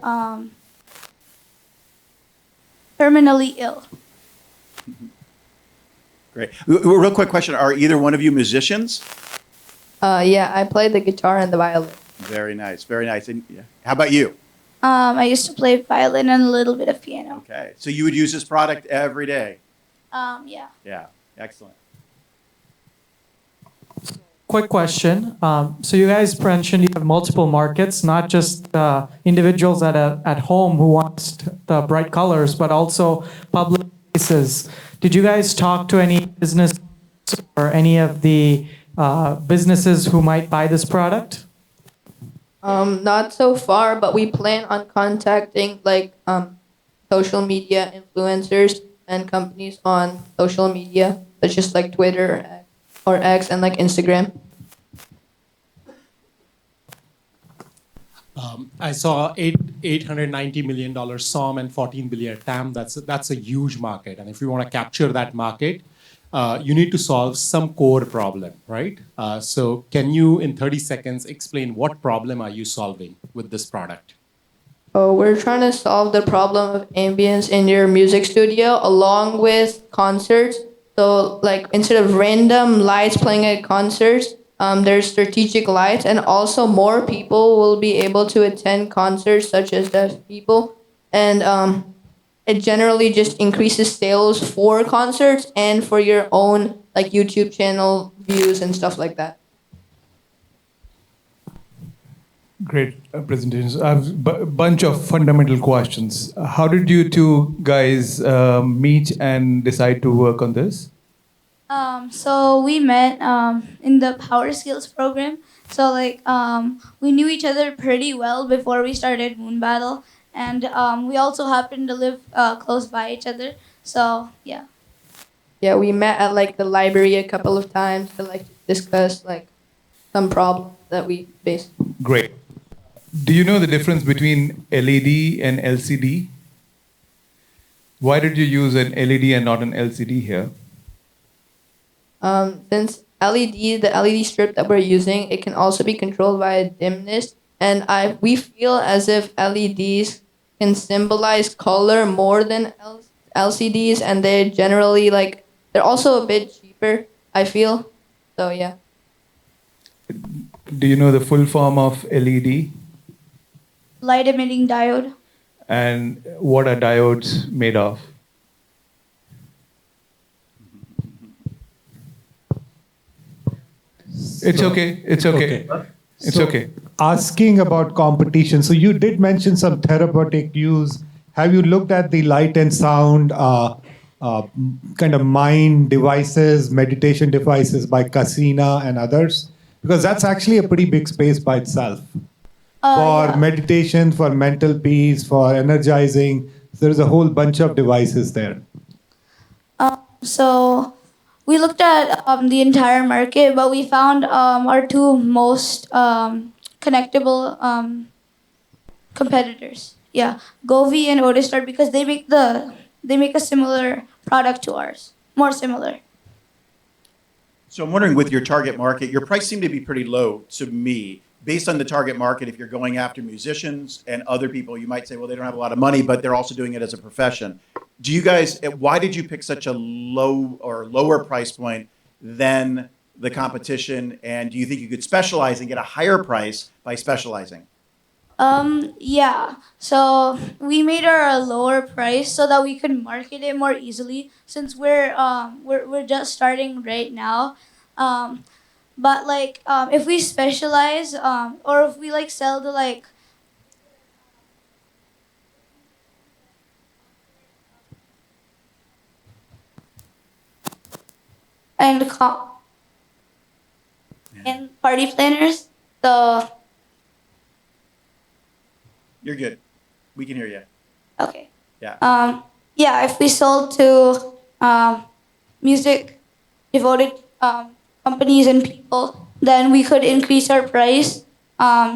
terminally ill. Great. Real quick question: are either one of you musicians? Yeah, I play the guitar and the violin. Very nice. Very nice. And how about you? I used to play violin and a little bit of piano. Okay. So you would use this product every day? Yeah. Yeah. Excellent. Quick question. So you guys mentioned you have multiple markets, not just individuals at home who want the bright colors, but also public places. Did you guys talk to any business or any of the businesses who might buy this product? Not so far, but we plan on contacting like social media influencers and companies on social media, such as like Twitter or X and like Instagram. I saw $890 million SOM and 14 billion TAM. That's a huge market. And if you want to capture that market, you need to solve some core problem, right? So can you, in 30 seconds, explain what problem are you solving with this product? Oh, we're trying to solve the problem of ambience in your music studio along with concerts. So like instead of random lights playing at concerts, there's strategic lights, and also more people will be able to attend concerts such as deaf people. And it generally just increases sales for concerts and for your own like YouTube channel views and stuff like that. Great presentations. I have a bunch of fundamental questions. How did you two guys meet and decide to work on this? So we met in the Power Skills program. So like we knew each other pretty well before we started MoonBattle, and we also happened to live close by each other. So yeah. Yeah, we met at like the library a couple of times to like discuss like some problems that we face. Great. Do you know the difference between LED and LCD? Why did you use an LED and not an LCD here? Since the LED strip that we're using, it can also be controlled by a dimness, and we feel as if LEDs can symbolize color more than LCDs, and they're generally like they're also a bit cheaper, I feel. So yeah. Do you know the full form of LED? Light emitting diode. And what are diodes made of? It's okay. It's okay. It's So, okay. Asking about competition. So you did mention some therapeutic use. Have you looked at the light and sound kind of mind devices, meditation devices by Casina and others? Because that's actually a pretty big space by itself. For meditation, for mental peace, for energizing. There's a whole bunch of devices there. So we looked at the entire market, but we found our two most connectable competitors. Yeah, Govi and Otistar, because they make a similar product to ours, more similar. So I'm wondering, with your target market, your price seemed to be pretty low to me. Based on the target market, if you're going after musicians and other people, you might say, well, they don't have a lot of money, but they're also doing it as a profession. Do you guys, why did you pick such a low or lower price point than the competition? And do you think you could specialize and get a higher price by specializing? Yeah. So we made our lower price so that we could market it more easily, since we're just starting right now. But like if we specialize or if we like sell to like and party planners, the You're good. We can hear you. okay. Yeah. Yeah, if we sold to music devoted companies and people, then we could increase our price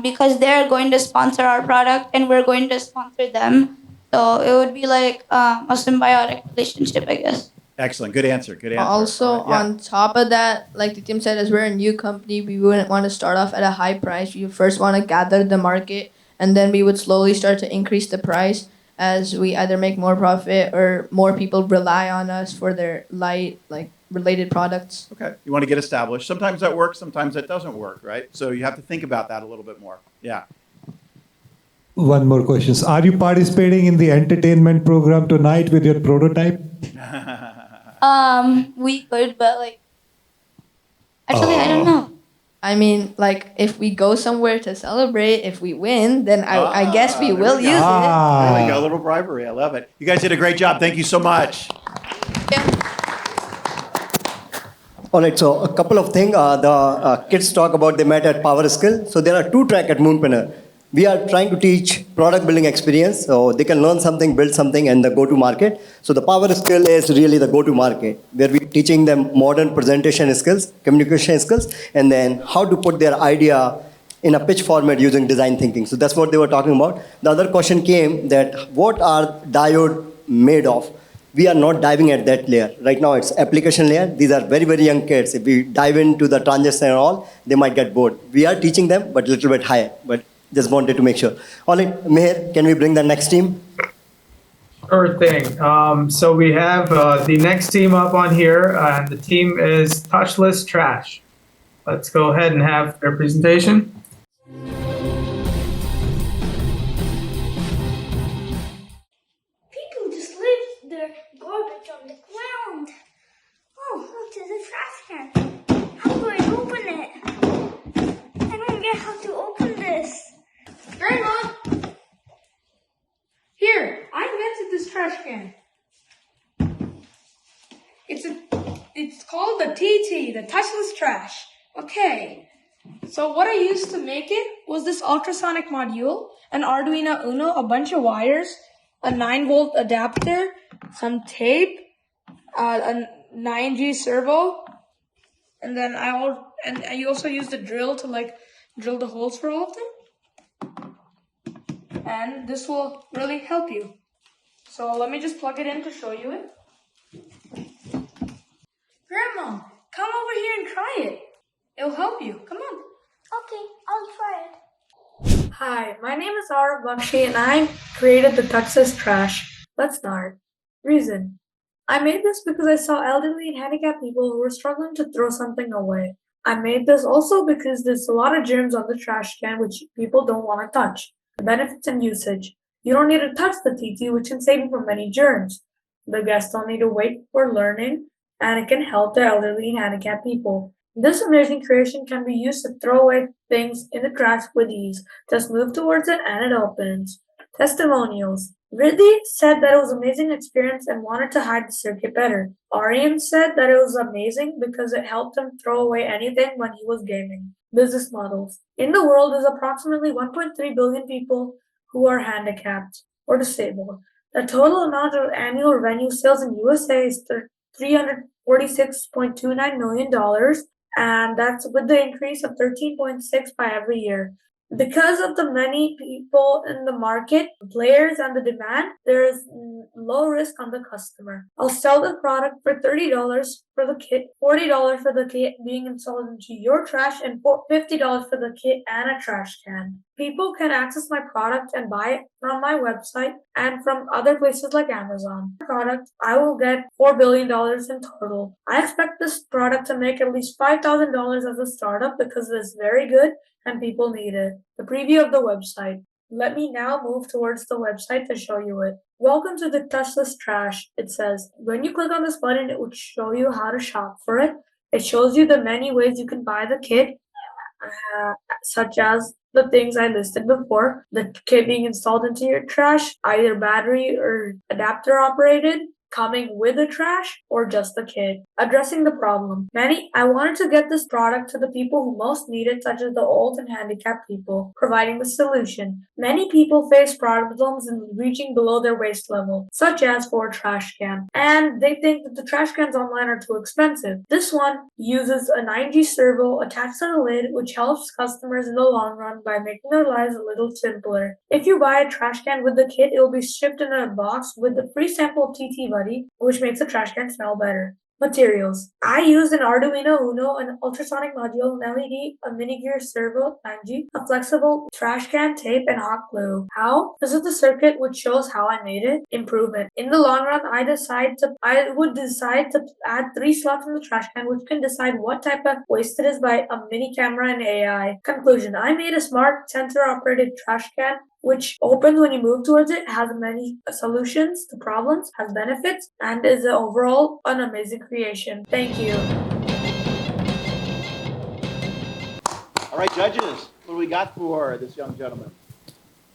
because they're going to sponsor our product and we're going to sponsor them. So it would be like a symbiotic relationship, I guess. Excellent. Good answer. Good answer. Also, All right, yeah. on top of that, like the team said, as we're a new company, we wouldn't want to start off at a high price. We first want to gather the market, and then we would slowly start to increase the price as we either make more profit or more people rely on us for their related products. Okay. You want to get established. Sometimes that works, sometimes that doesn't work, right? So you have to think about that a little bit more. Yeah. One more question. Are you participating in the entertainment program tonight with your prototype? We could, but like, actually, I don't know. I mean, like, if we go somewhere to celebrate, if we win, then I guess we will use it. There we go. A little bribery. I love it. You guys did a great job. Thank you so much. All right, so a couple of things. The kids talk about they met at Power Skill. So there are 2 tracks at Moonpreneur. We are trying to teach product building experience, so they can learn something, build something, and the go-to-market. So the Power Skill is really the go-to-market, where we're teaching them modern presentation skills, communication skills, and then how to put their idea in a pitch format using design thinking. So that's what they were talking about. The other question came that what are diode made of? We are not diving at that layer. Right now it's application layer. These are very, very young kids. If we dive into the transistor and all, they might get bored. We are teaching them, but a little bit higher. But just wanted to make sure. All right, Meher, can we bring the next team? Sure thing. So we have the next team up on here, and the team is Touchless Trash. Let's go ahead and have their presentation. People just leave their garbage on the ground. Oh, look, there's a trash can. How do I open it? I don't get how to open this. Grandma! Here, I invented this trash can. It's called the TT, the touchless trash. Okay. So what I used to make it was this ultrasonic module, an Arduino Uno, a bunch of wires, a 9-volt adapter, some tape, a 9G servo, and then I also used a drill to drill the holes for all of them. And this will really help you. So let me just plug it in to show you it. Grandma, come over here and try it. It'll help you. Come on. Okay, I'll try it. Hi, my name is Arav Bakshi and I created the touchless trash. Let's start. Reason. I made this because I saw elderly and handicapped people who were struggling to throw something away. I made this also because there's a lot of germs on the trash can which people don't want to touch. The benefits and usage. You don't need to touch the TT, which can save you from many germs. The guests don't need to wait for learning, and it can help the elderly and handicapped people. This amazing creation can be used to throw away things in the trash with ease. Just move towards it and it opens. Testimonials. Ridley said that it was an amazing experience and wanted to hide the circuit better. Arian said that it was amazing because it helped him throw away anything when he was gaming. Business models. In the world, there's approximately 1.3 billion people who are handicapped or disabled. The total amount of annual revenue sales in USA is $346.29 million, and that's with the increase of 13.6 by every year. Because of the many people in the market, players, and the demand, there is low risk on the customer. I'll sell the product for $30 for the kit, $40 for the kit being installed into your trash, and $50 for the kit and a trash can. People can access my product and buy it from my website and from other places like Amazon. Product, I will get $4 billion in total. I expect this product to make at least $5,000 as a startup because it is very good and people need it. The preview of the website. Let me now move towards the website to show you it. Welcome to the touchless trash, it says. When you click on this button, it will show you how to shop for it. It shows you the many ways you can buy the kit, such as the things I listed before. The kit being installed into your trash, either battery or adapter operated, coming with the trash, or just the kit. Addressing the problem. I wanted to get this product to the people who most need it, such as the old and handicapped people, providing the solution. Many people face problems in reaching below their waist level, such as for a trash can, and they think that the trash cans online are too expensive. This one uses a 9G servo attached to the lid, which helps customers in the long run by making their lives a little simpler. If you buy a trash can with the kit, it will be shipped in a box with the free sample of TT Buddy, which makes the trash can smell better. Materials. I used an Arduino Uno, an ultrasonic module, an LED, a mini gear servo 9G, a flexible trash can, tape, and hot glue. How? This is the circuit which shows how I made it. Improvement. In the long run, I would decide to add 3 slots in the trash can, which can decide what type of waste it is by a mini camera and AI. Conclusion. I made a smart sensor-operated trash can which opens when you move towards it, has many solutions to problems, has benefits, and is overall an amazing creation. Thank you. All right, judges, what do we got for this young gentleman?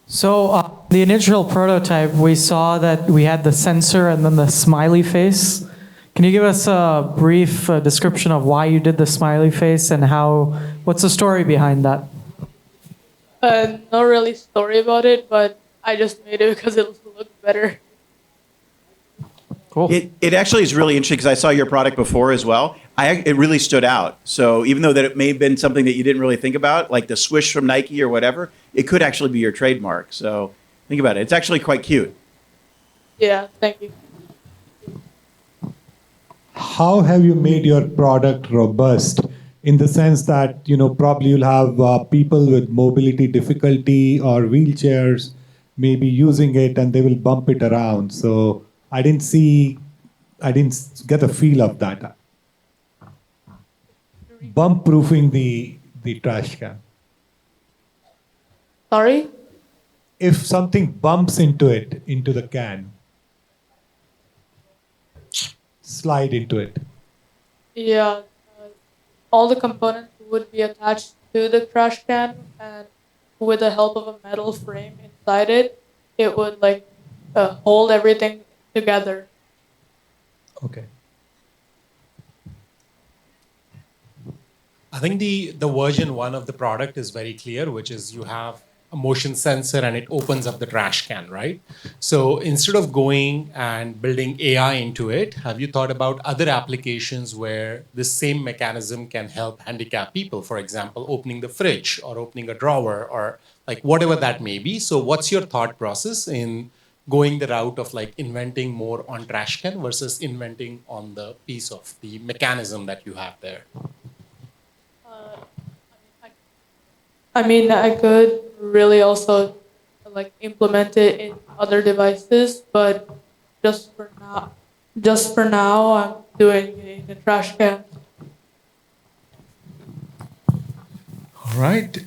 So the initial prototype, we saw that we had the sensor and then the smiley face. Can you give us a brief description of why you did the smiley face and what's the story behind that? No really story about it, but I just made it because it looked better. Cool. It actually is really interesting because I saw your product before as well. It really stood out. So even though that it may have been something that you didn't really think about, like the swoosh from Nike or whatever, it could actually be your trademark. So think about it. It's actually quite cute. Yeah, thank you. How have you made your product robust? In the sense that, probably you'll have people with mobility difficulty or wheelchairs maybe using it and they will bump it around. So I didn't get a feel of that. Bump proofing the trash can. Sorry? If something bumps into the can, slide into it. Yeah. All the components would be attached to the trash can, and with the help of a metal frame inside it, it would hold everything together. Okay. I think the version 1 of the product is very clear, which is you have a motion sensor and it opens up the trash can, right? So instead of going and building AI into it, have you thought about other applications where this same mechanism can help handicapped people, for example, opening the fridge or opening a drawer or whatever that may be? So what's your thought process in going the route of inventing more on trash can versus inventing on the piece of the mechanism that you have there? I could really also implement it in other devices, but just for now, I'm doing it in the trash can. All right.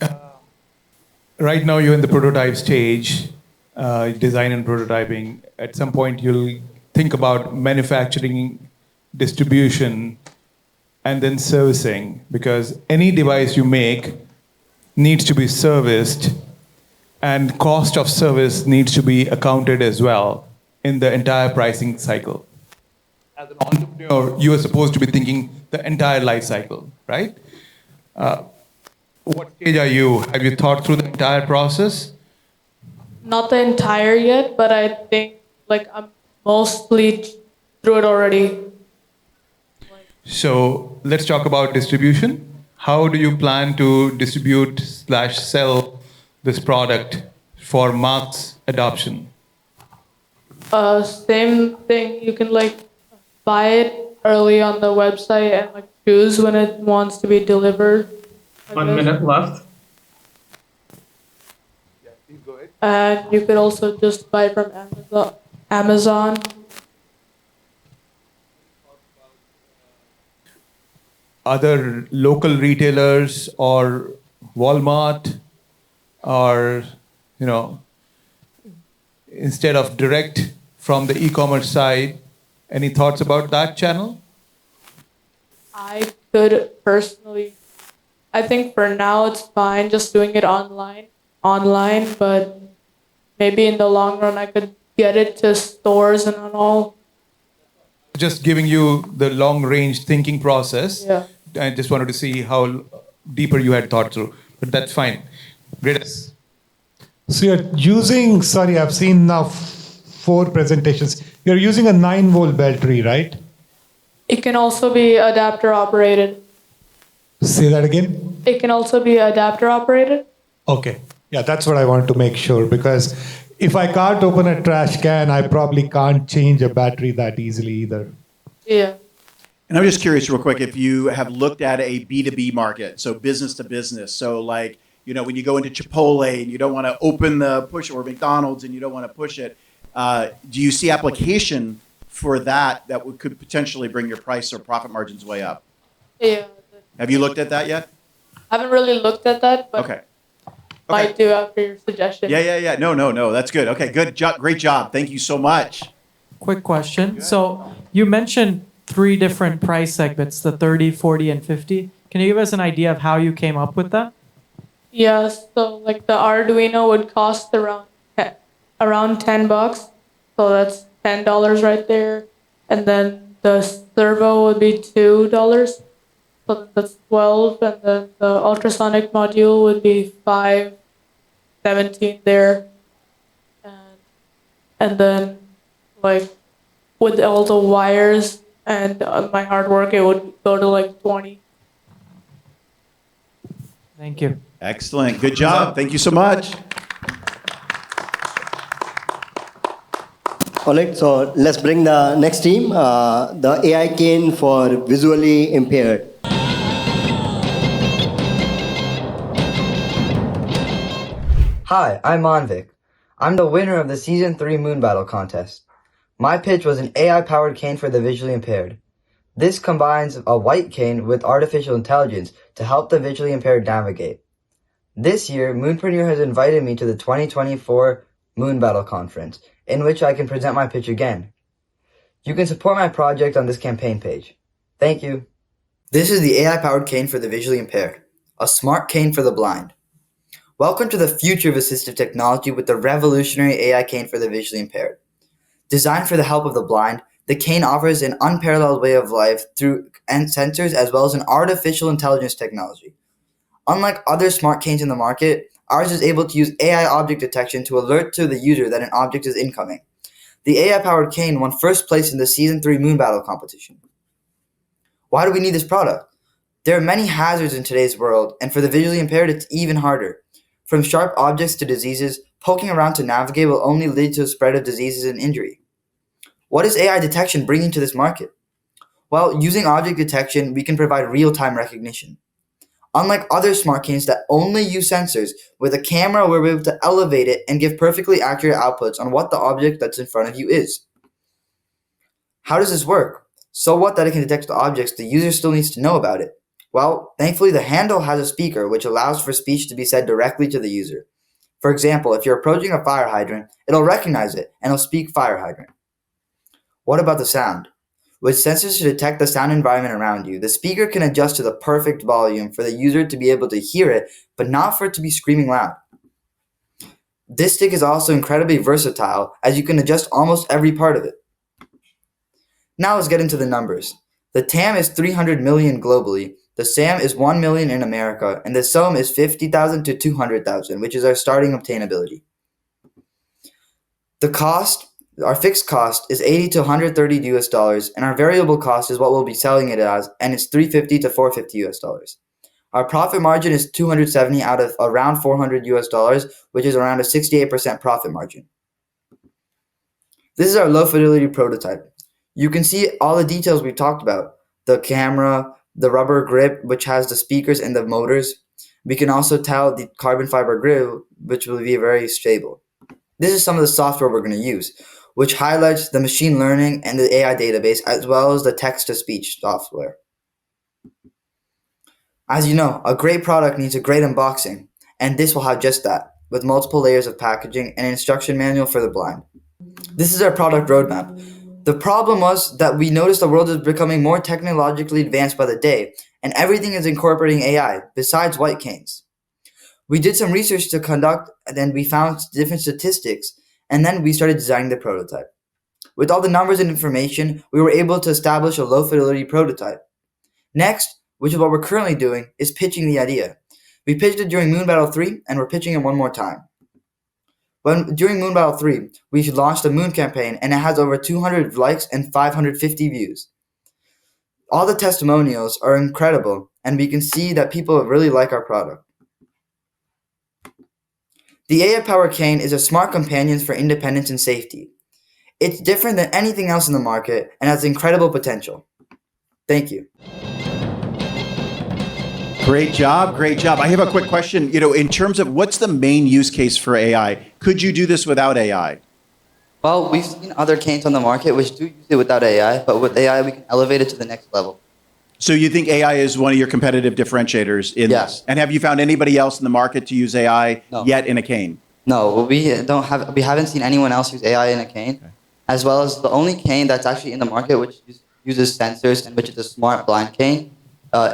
Right now, you're in the prototype stage, design and prototyping. At some point, you'll think about manufacturing, distribution, and then servicing, because any device you make needs to be serviced, and cost of service needs to be accounted as well in the entire pricing cycle. As an entrepreneur, you are supposed to be thinking the entire life cycle, right? What stage are you? Have you thought through the entire process? Not the entire yet, but I think I'm mostly through it already. So let's talk about distribution. How do you plan to distribute/sell this product for mass adoption? Same thing. You can buy it early on the website and choose when it wants to be delivered. 1 minute left. Yeah, please go ahead. And you could also just buy from Amazon. Other local retailers or Walmart, or instead of direct from the e-commerce side, any thoughts about that channel? I could personally, I think for now it's fine just doing it online, but maybe in the long run I could get it to stores and all. Just giving you the long-range thinking process. Yeah. I just wanted to see how deeper you had thought through, but that's fine. Great. So you're using, I've seen now 4 presentations. You're using a 9-volt battery, right? It can also be adapter operated. Say that again? It can also be adapter operated. Okay. Yeah, that's what I want to make sure, because if I can't open a trash can, I probably can't change a battery that easily either. Yeah. And I'm just curious, real quick, if you have looked at a B2B market, so business to business. So, like, when you go into Chipotle and you don't want to open the push, or McDonald's and you don't want to push it, do you see application for that could potentially bring your price or profit margins way up? Yeah. Have you looked at that yet? I haven't really looked at that, but Okay. might do after your suggestion. Yeah. No. That's good. Okay, good job. Great job. Thank you so much. Quick question. So you mentioned 3 different price segments, the 30, 40, and 50. Can you give us an idea of how you came up with that? Yeah, so like the Arduino would cost around $10. So that's $10 right there. And then the servo would be $2. So that's 12, and then the ultrasonic module would be 5.17 there. And then like with all the wires and my hard work, it would go to like 20. Thank you. Excellent. Good job. Thank you so much. All right, so let's bring the next team, the AI cane for visually impaired. Hi, I'm Manvik. I'm the winner of the Season 3 MoonBattle contest. My pitch was an AI-powered cane for the visually impaired. This combines a white cane with artificial intelligence to help the visually impaired navigate. This year, Moonpreneur has invited me to the 2024 MoonBattle Conference, in which I can present my pitch again. You can support my project on this campaign page. Thank you. This is the AI-powered cane for the visually impaired, a smart cane for the blind. Welcome to the future of assistive technology with the revolutionary AI cane for the visually impaired. Designed for the help of the blind, the cane offers an unparalleled way of life through sensors as well as an artificial intelligence technology. Unlike other smart canes in the market, ours is able to use AI object detection to alert to the user that an object is incoming. The AI-powered cane won first place in the Season 3 MoonBattle competition. Why do we need this product? There are many hazards in today's world, and for the visually impaired, it's even harder. From sharp objects to diseases, poking around to navigate will only lead to a spread of diseases and injury. What is AI detection bringing to this market? Well, using object detection, we can provide real-time recognition. Unlike other smart canes that only use sensors, with a camera we're able to elevate it and give perfectly accurate outputs on what the object that's in front of you is. How does this work? So what that it can detect the objects, the user still needs to know about it. Well, thankfully the handle has a speaker which allows for speech to be said directly to the user. For example, if you're approaching a fire hydrant, it'll recognize it and it'll speak fire hydrant. What about the sound? With sensors to detect the sound environment around you, the speaker can adjust to the perfect volume for the user to be able to hear it, but not for it to be screaming loud. This stick is also incredibly versatile, as you can adjust almost every part of it. Now let's get into the numbers. The TAM is 300 million globally, the SAM is 1 million in America, and the SOM is 50,000 to 200,000, which is our starting obtainability. Our fixed cost is 80 to 130 US dollars, and our variable cost is what we'll be selling it as, and it's 350 to 450 US dollars. Our profit margin is 270 out of around 400 US dollars, which is around a 68% profit margin. This is our low fidelity prototype. You can see all the details we've talked about. The camera, the rubber grip, which has the speakers and the motors. We can also tell the carbon fiber grip, which will be very stable. This is some of the software we're going to use, which highlights the machine learning and the AI database, as well as the text-to-speech software. As you know, a great product needs a great unboxing, and this will have just that, with multiple layers of packaging and an instruction manual for the blind. This is our product roadmap. The problem was that we noticed the world is becoming more technologically advanced by the day, and everything is incorporating AI, besides white canes. We did some research to conduct, and then we found different statistics, and then we started designing the prototype. With all the numbers and information, we were able to establish a low-fidelity prototype. Next, which is what we're currently doing, is pitching the idea. We pitched it during MoonBattle 3, and we're pitching it one more time. During MoonBattle 3, we launched a Moon campaign, and it has over 200 likes and 550 views. All the testimonials are incredible, and we can see that people really like our product. The AI-powered cane is a smart companion for independence and safety. It's different than anything else in the market and has incredible potential. Thank you. Great job, great job. I have a quick question. In terms of what's the main use case for AI? Could you do this without AI? Well, we've seen other canes on the market which do use it without AI, but with AI we can elevate it to the next level. So you think AI is one of your competitive differentiators in this? And have you found anybody else in the market to use AI yet in a cane? No, we haven't seen anyone else use AI in a cane, as well as the only cane that's actually in the market which uses sensors and which is a smart blind cane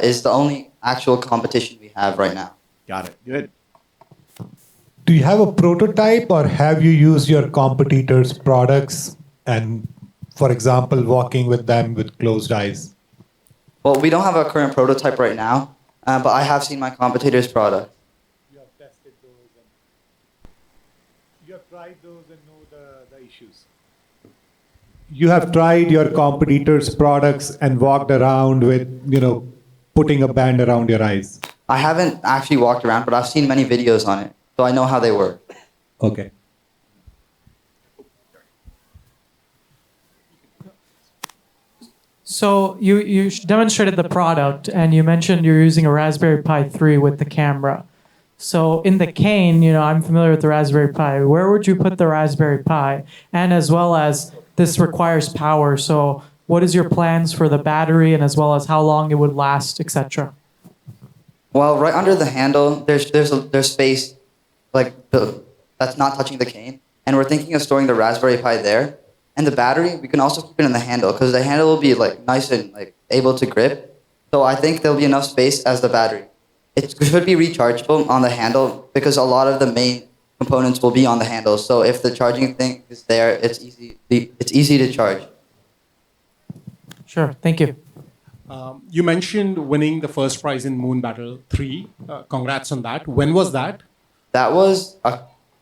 is the only actual competition we have right now. Got it. Good. Do you have a prototype or have you used your competitors' products and, for example, walking with them with closed eyes? Well, we don't have a current prototype right now, but I have seen my competitors' product. You have tested those and you have tried those and know the issues. You have tried your competitors' products and walked around with, putting a band around your eyes. I haven't actually walked around, but I've seen many videos on it, so I know how they work. Okay. So you demonstrated the product, and you mentioned you're using a Raspberry Pi 3 with the camera. So in the cane, I'm familiar with the Raspberry Pi. Where would you put the Raspberry Pi? And as well as this requires power, so what is your plans for the battery, and as well as how long it would last, etc.? Well, right under the handle, there's space that's not touching the cane, and we're thinking of storing the Raspberry Pi there. And the battery, we can also keep it in the handle because the handle will be nice and able to grip. So I think there'll be enough space as the battery. It should be rechargeable on the handle because a lot of the main components will be on the handle. So if the charging thing is there, it's easy to charge. Sure, thank you. You mentioned winning the first prize in MoonBattle 3. Congrats on that. When was that? That was a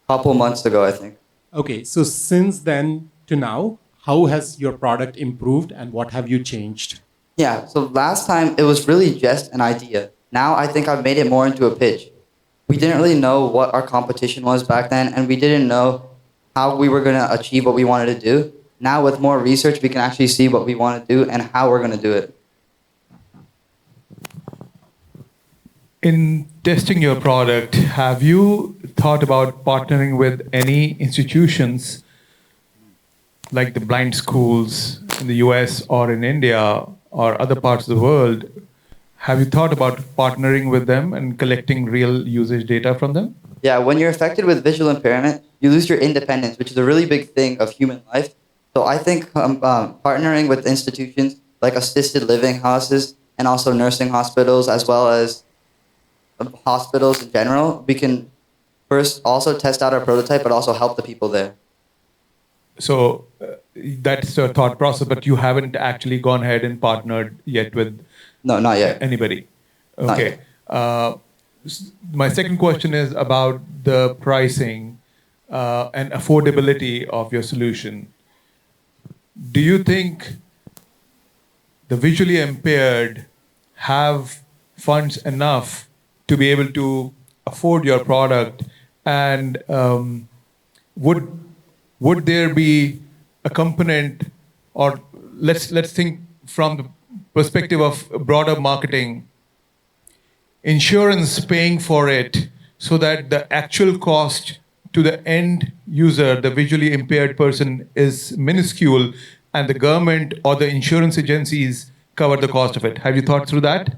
couple months ago, I think. Okay, so since then to now, how has your product improved and what have you changed? Yeah, so last time it was really just an idea. Now I think I've made it more into a pitch. We didn't really know what our competition was back then, and we didn't know how we were going to achieve what we wanted to do. Now with more research, we can actually see what we want to do and how we're going to do it. In testing your product, have you thought about partnering with any institutions like the blind schools in the US or in India or other parts of the world? Have you thought about partnering with them and collecting real usage data from them? Yeah, when you're affected with visual impairment, you lose your independence, which is a really big thing of human life. So I think partnering with institutions like assisted living houses and also nursing hospitals, as well as hospitals in general, we can first also test out our prototype, but also help the people there. So that's a thought process, but you haven't actually gone ahead and partnered yet with not yet. Anybody. Okay. My second question is about the pricing and affordability of your solution. Do you think the visually impaired have funds enough to be able to afford your product, and would there be a component, or let's think from the perspective of broader marketing, insurance paying for it so that the actual cost to the end user, the visually impaired person, is minuscule and the government or the insurance agencies cover the cost of it? Have you thought through that?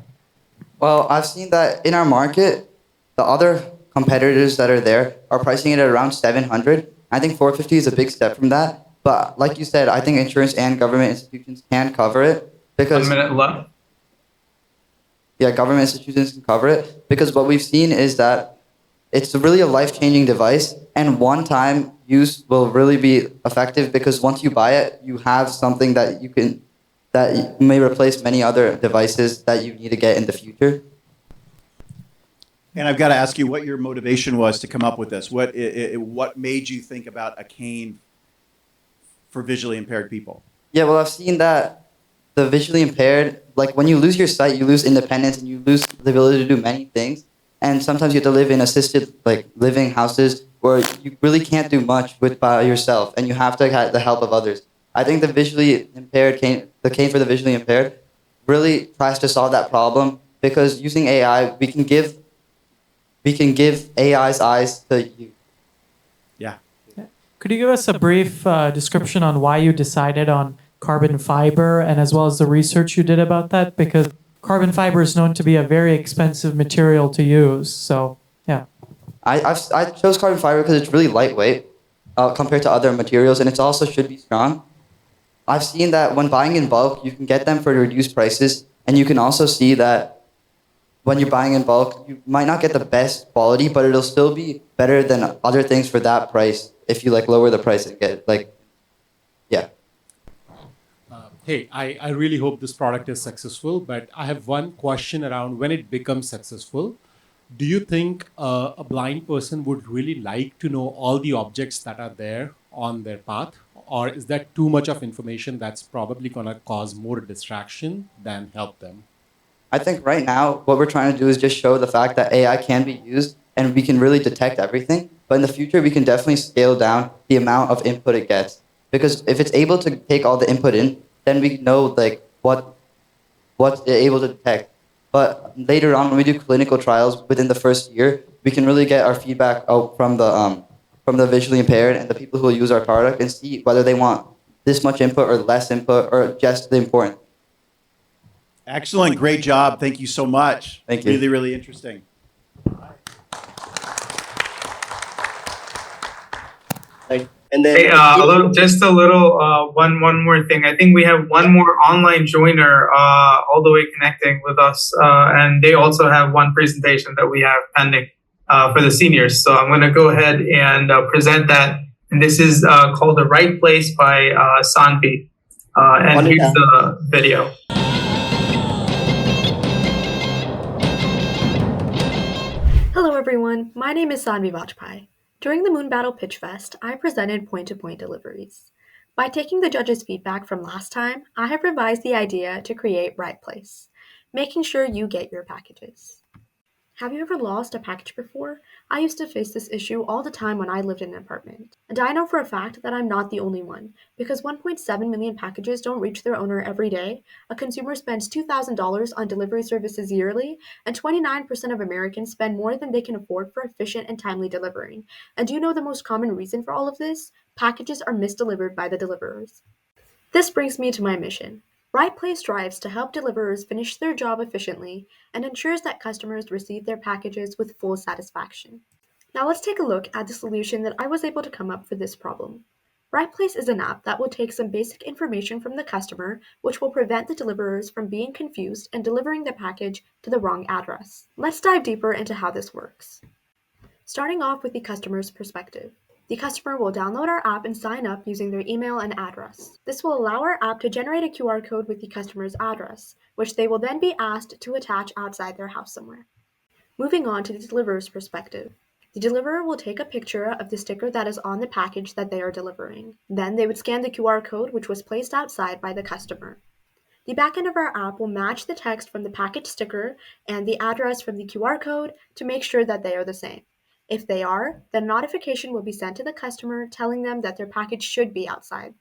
Well, I've seen that in our market, the other competitors that are there are pricing it at around 700. I think 450 is a big step from that. But like you said, I think insurance and government institutions can cover it because 1 minute left. Yeah, government institutions can cover it because what we've seen is that it's really a life-changing device, and one-time use will really be effective because once you buy it, you have something that may replace many other devices that you need to get in the future. And I've got to ask you what your motivation was to come up with this. What made you think about a cane for visually impaired people? Yeah, well, I've seen that the visually impaired, like when you lose your sight, you lose independence and you lose the ability to do many things. And sometimes you have to live in assisted living houses where you really can't do much with by yourself, and you have to have the help of others. I think the visually impaired cane, the cane for the visually impaired, really tries to solve that problem because using AI, we can give AI's eyes to you. Yeah. Could you give us a brief description on why you decided on carbon fiber and as well as the research you did about that? Because carbon fiber is known to be a very expensive material to use. So, yeah. I chose carbon fiber because it's really lightweight compared to other materials, and it also should be strong. I've seen that when buying in bulk, you can get them for reduced prices, and you can also see that when you're buying in bulk, you might not get the best quality, but it'll still be better than other things for that price if you like lower the price and get like, yeah. Hey, I really hope this product is successful, but I have one question around when it becomes successful. Do you think a blind person would really like to know all the objects that are there on their path? Or is that too much of information that's probably going to cause more distraction than help them? I think right now what we're trying to do is just show the fact that AI can be used and we can really detect everything. But in the future, we can definitely scale down the amount of input it gets. Because if it's able to take all the input in, then we know like what it's able to detect. But later on, when we do clinical trials within the first year, we can really get our feedback out from the visually impaired and the people who will use our product and see whether they want this much input or less input or just the important. Excellent. Great job. Thank you so much. Thank you. Really, really interesting. And then Hey, just a little, one more thing. I think we have one more online joiner all the way connecting with us, and they also have one presentation that we have pending for the seniors. So I'm going to go ahead and present that. And this is called The Right Place by Sanpi. And here's the video. Hello everyone, my name is Sanvi Vajpayee. During the MoonBattle PitchFest, I presented point-to-point deliveries. By taking the judges' feedback from last time, I have revised the idea to create Right Place, making sure you get your packages. Have you ever lost a package before? I used to face this issue all the time when I lived in an apartment. And I know for a fact that I'm not the only one, because 1.7 million packages don't reach their owner every day, a consumer spends $2,000 on delivery services yearly, and 29% of Americans spend more than they can afford for efficient and timely delivering. And do you know the most common reason for all of this? Packages are misdelivered by the deliverers. This brings me to my mission. Right Place strives to help deliverers finish their job efficiently and ensures that customers receive their packages with full satisfaction. Now let's take a look at the solution that I was able to come up for this problem. Right Place is an app that will take some basic information from the customer, which will prevent the deliverers from being confused and delivering the package to the wrong address. Let's dive deeper into how this works. Starting off with the customer's perspective. The customer will download our app and sign up using their email and address. This will allow our app to generate a QR code with the customer's address, which they will then be asked to attach outside their house somewhere. Moving on to the deliverer's perspective. The deliverer will take a picture of the sticker that is on the package that they are delivering. Then they would scan the QR code which was placed outside by the customer. The backend of our app will match the text from the package sticker and the address from the QR code to make sure that they are the same. If they are, then a notification will be sent to the customer telling them that their package should be outside.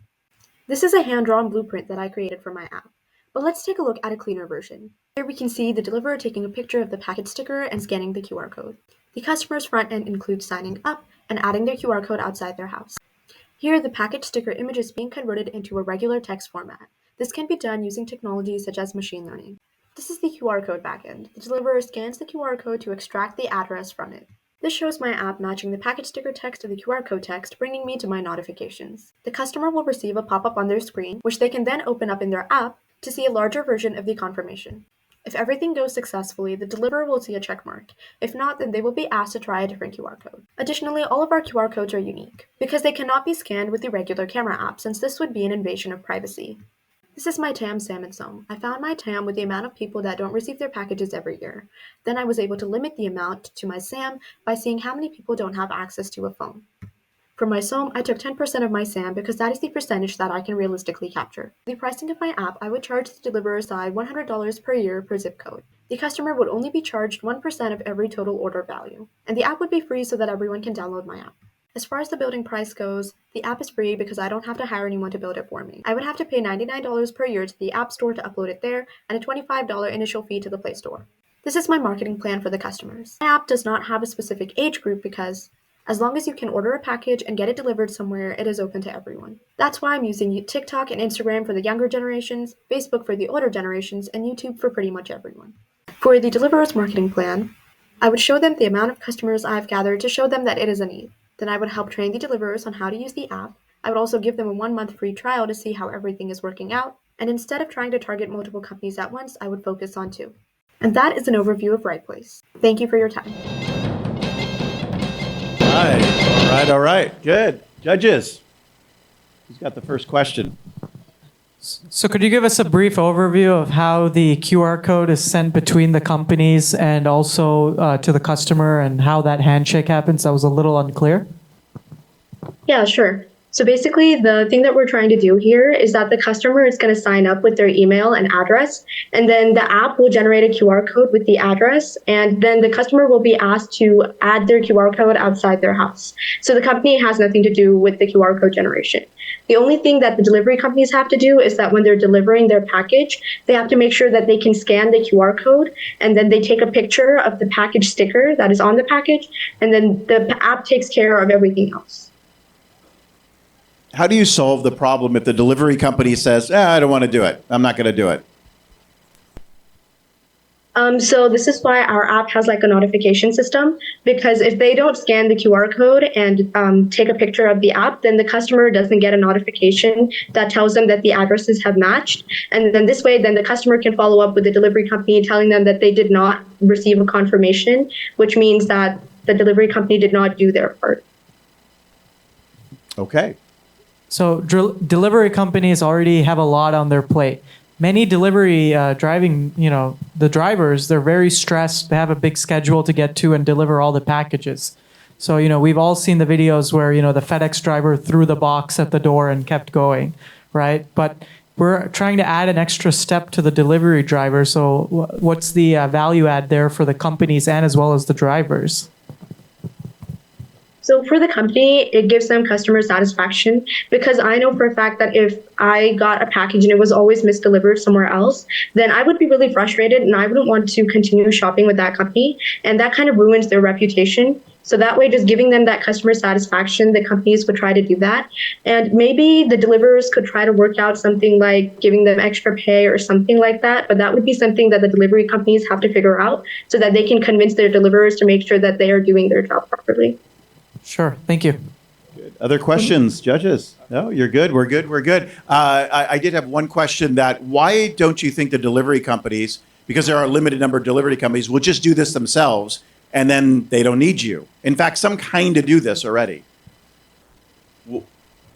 This is a hand-drawn blueprint that I created for my app, but let's take a look at a cleaner version. Here we can see the deliverer taking a picture of the package sticker and scanning the QR code. The customer's front end includes signing up and adding their QR code outside their house. Here, the package sticker image is being converted into a regular text format. This can be done using technologies such as machine learning. This is the QR code backend. The deliverer scans the QR code to extract the address from it. This shows my app matching the package sticker text to the QR code text, bringing me to my notifications. The customer will receive a pop-up on their screen, which they can then open up in their app to see a larger version of the confirmation. If everything goes successfully, the deliverer will see a check mark. If not, then they will be asked to try a different QR code. Additionally, all of our QR codes are unique, because they cannot be scanned with the regular camera app, since this would be an invasion of privacy. This is my TAM, SAM, and SOM. I found my TAM with the amount of people that don't receive their packages every year. Then I was able to limit the amount to my SAM by seeing how many people don't have access to a phone. For my SOM, I took 10% of my SAM because that is the percentage that I can realistically capture. For the pricing of my app, I would charge the deliverer side $100 per year per zip code. The customer would only be charged 1% of every total order value. And the app would be free so that everyone can download my app. As far as the building price goes, the app is free because I don't have to hire anyone to build it for me. I would have to pay $99 per year to the App Store to upload it there, and a $25 initial fee to the Play Store. This is my marketing plan for the customers. My app does not have a specific age group because as long as you can order a package and get it delivered somewhere, it is open to everyone. That's why I'm using TikTok and Instagram for the younger generations, Facebook for the older generations, and YouTube for pretty much everyone. For the deliverers marketing plan, I would show them the amount of customers I've gathered to show them that it is a need. Then I would help train the deliverers on how to use the app. I would also give them a 1-month free trial to see how everything is working out. And instead of trying to target multiple companies at once, I would focus on 2. And that is an overview of Right Place. Thank you for your time. All right. Good. Judges, who's got the first question? So could you give us a brief overview of how the QR code is sent between the companies and also to the customer and how that handshake happens? That was a little unclear. Yeah, sure. So basically, the thing that we're trying to do here is that the customer is going to sign up with their email and address, and then the app will generate a QR code with the address, and then the customer will be asked to add their QR code outside their house. So the company has nothing to do with the QR code generation. The only thing that the delivery companies have to do is that when they're delivering their package, they have to make sure that they can scan the QR code, and then they take a picture of the package sticker that is on the package, and then the app takes care of everything else. How do you solve the problem if the delivery company says, I don't want to do it. I'm not going to do it. So this is why our app has like a notification system, because if they don't scan the QR code and take a picture of the app, then the customer doesn't get a notification that tells them that the addresses have matched. And then this way, then the customer can follow up with the delivery company telling them that they did not receive a confirmation, which means that the delivery company did not do their part. Okay. So delivery companies already have a lot on their plate. Many delivery driving, the drivers, they're very stressed. They have a big schedule to get to and deliver all the packages. So, we've all seen the videos where, the FedEx driver threw the box at the door and kept going, right? But we're trying to add an extra step to the delivery driver. So what's the value add there for the companies and as well as the drivers? So for the company, it gives them customer satisfaction, because I know for a fact that if I got a package and it was always misdelivered somewhere else, then I would be really frustrated and I wouldn't want to continue shopping with that company. And that kind of ruins their reputation. So that way, just giving them that customer satisfaction, the companies would try to do that. And maybe the deliverers could try to work out something like giving them extra pay or something like that. But that would be something that the delivery companies have to figure out so that they can convince their deliverers to make sure that they are doing their job properly. Sure. Thank you. Good. Other questions, judges? No, you're good. We're good. I did have one question that why don't you think the delivery companies, because there are a limited number of delivery companies, will just do this themselves and then they don't need you? In fact, some kind of do this already.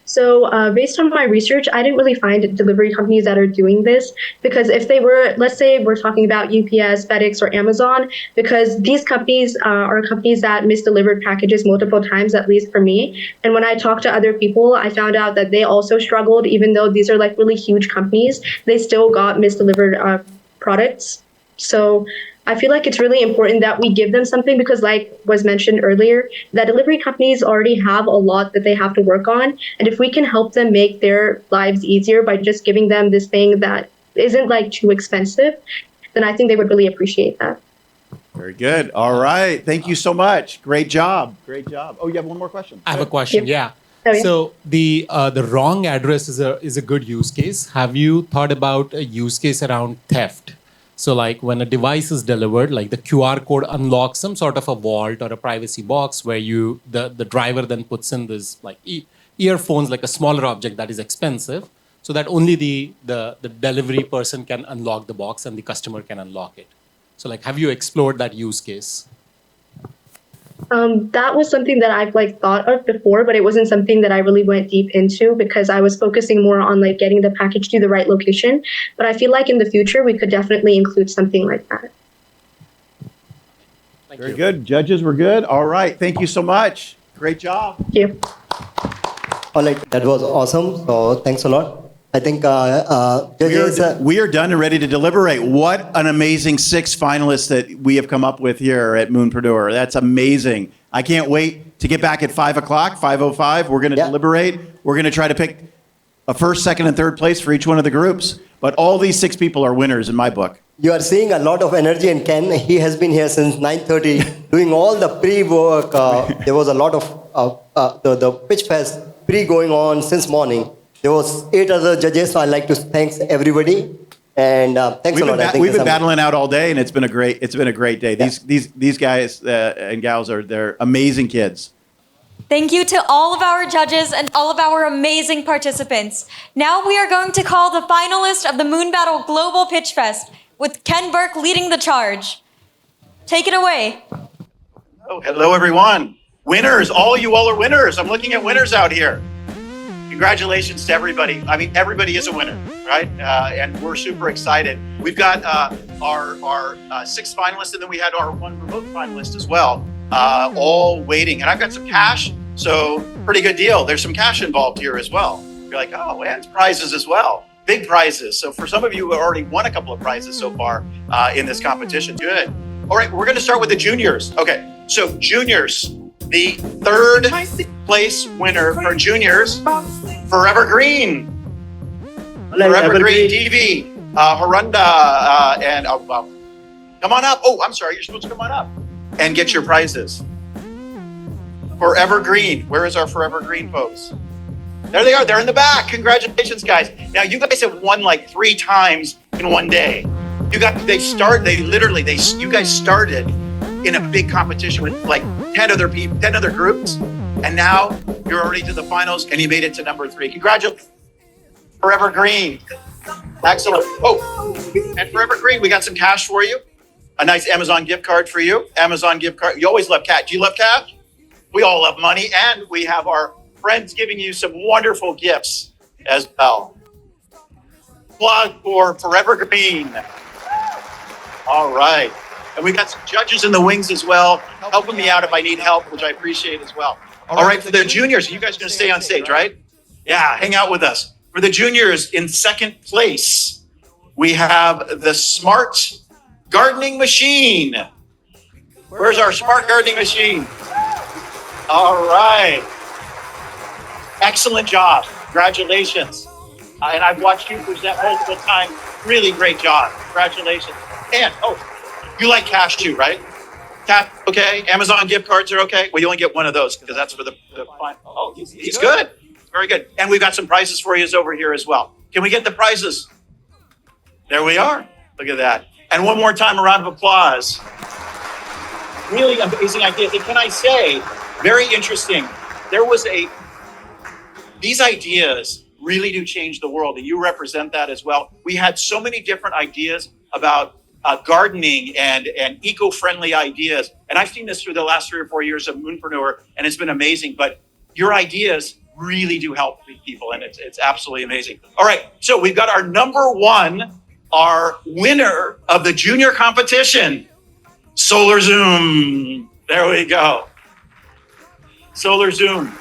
So based on my research, I didn't really find delivery companies that are doing this, because if they were, let's say we're talking about UPS, FedEx, or Amazon, because these companies are companies that misdelivered packages multiple times, at least for me. And when I talked to other people, I found out that they also struggled, even though these are like really huge companies, they still got misdelivered products. So I feel like it's really important that we give them something, because like was mentioned earlier, that delivery companies already have a lot that they have to work on. And if we can help them make their lives easier by just giving them this thing that isn't like too expensive, then I think they would really appreciate that. Very good. All right. Thank you so much. Great job. Oh, you have one more question? I have a question. Yeah. Oh, yeah. So the wrong address is a good use case. Have you thought about a use case around theft? So like when a device is delivered, like the QR code unlocks some sort of a vault or a privacy box where the driver then puts in this like earphones, like a smaller object that is expensive, so that only the delivery person can unlock the box and the customer can unlock it. So like, have you explored that use case? That was something that I've like thought of before, but it wasn't something that I really went deep into, because I was focusing more on like getting the package to the right location. But I feel like in the future, we could definitely include something like that. Very good. Judges, we're good. All right. Thank you so much. Great job. Thank you. All right, that was awesome. So thanks a lot. I think we are done and ready to deliberate. What an amazing 6 finalists that we have come up with here at Moonpreneur. That's amazing. I can't wait to get back at 5 o'clock, 5:05. We're going to deliberate. We're going to try to pick a first, second, and third place for each one of the groups. But all these 6 people are winners in my book. You are seeing a lot of energy in Ken. He has been here since 9:30 doing all the pre-work. There was a lot of the pitch fest pre-going on since morning. There was 8 other judges, so I'd like to thank everybody. And thanks a lot. We've been battling out all day, and it's been a great day. These guys and gals they're amazing kids. Thank you to all of our judges and all of our amazing participants. Now we are going to call the finalist of the MoonBattle Global PitchFest, with Ken Burke leading the charge. Take it away. Oh, hello, everyone. Winners, all are winners. I'm looking at winners out here. Congratulations to everybody. I mean, everybody is a winner, right? And we're super excited. We've got our 6 finalists, and then we had our 1 remote finalist as well, all waiting. And I've got some cash, so pretty good deal. There's some cash involved here as well. You're like, oh, and prizes as well. Big prizes. So for some of you who already won a couple of prizes so far in this competition, good. All right, we're going to start with the juniors. Okay, so juniors, the 3rd place winner for juniors, Forever Green. Forever Green TV, Harunda, and come on up. Oh, I'm sorry, you're supposed to come on up and get your prizes. Forever Green. Where is our Forever Green folks? There they are. They're in the back. Congratulations, guys. Now, you guys have won like 3 times in one day. You guys started in a big competition with like 10 other people, 10 other groups, and now you're already to the finals and you made it to number 3. Congratulations, Forever Green. Excellent. Oh, and Forever Green, we got some cash for you. A nice Amazon gift card for you. Amazon gift card. You always love cash. Do you love cash? We all love money, and we have our friends giving you some wonderful gifts as well. Plug for Forever Green. All right. And we got some judges in the wings as well, helping me out if I need help, which I appreciate as well. All right, for the juniors, you guys are going to stay on stage, right? Yeah, hang out with us. For the juniors, in 2nd place, we have the Smart Gardening Machine. Where's our Smart Gardening Machine? All right. Excellent job. Congratulations. And I've watched you present multiple times. Really great job. Congratulations. And, you like cash too, right? Cash, okay. Amazon gift cards are okay. Well, you only get one of those because that's for the fine. Oh, he's good. Very good. And we've got some prizes for you over here as well. Can we get the prizes? There we are. Look at that. And one more time, a round of applause. Really amazing ideas. And can I say, very interesting. These ideas really do change the world, and you represent that as well. We had so many different ideas about gardening and eco-friendly ideas. And I've seen this through the last 3 or 4 years of Moonpreneur, and it's been amazing. But your ideas really do help people, and it's absolutely amazing. All right, so we've got our number 1, our winner of the junior competition, Solar Zoom. There we go. Solar Zoom.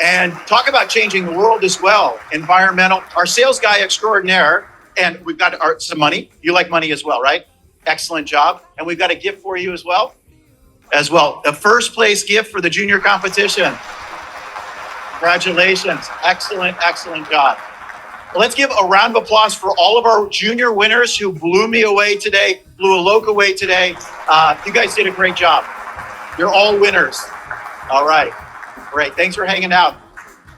And talk about changing the world as well. Environmental, our sales guy extraordinaire, and we've got some money. You like money as well, right? Excellent job. And we've got a gift for you as well. The 1st place gift for the junior competition. Congratulations. Excellent, excellent job. Let's give a round of applause for all of our junior winners who blew me away today, blew Alok away today. You guys did a great job. You're all winners. All right. Great. Thanks for hanging out.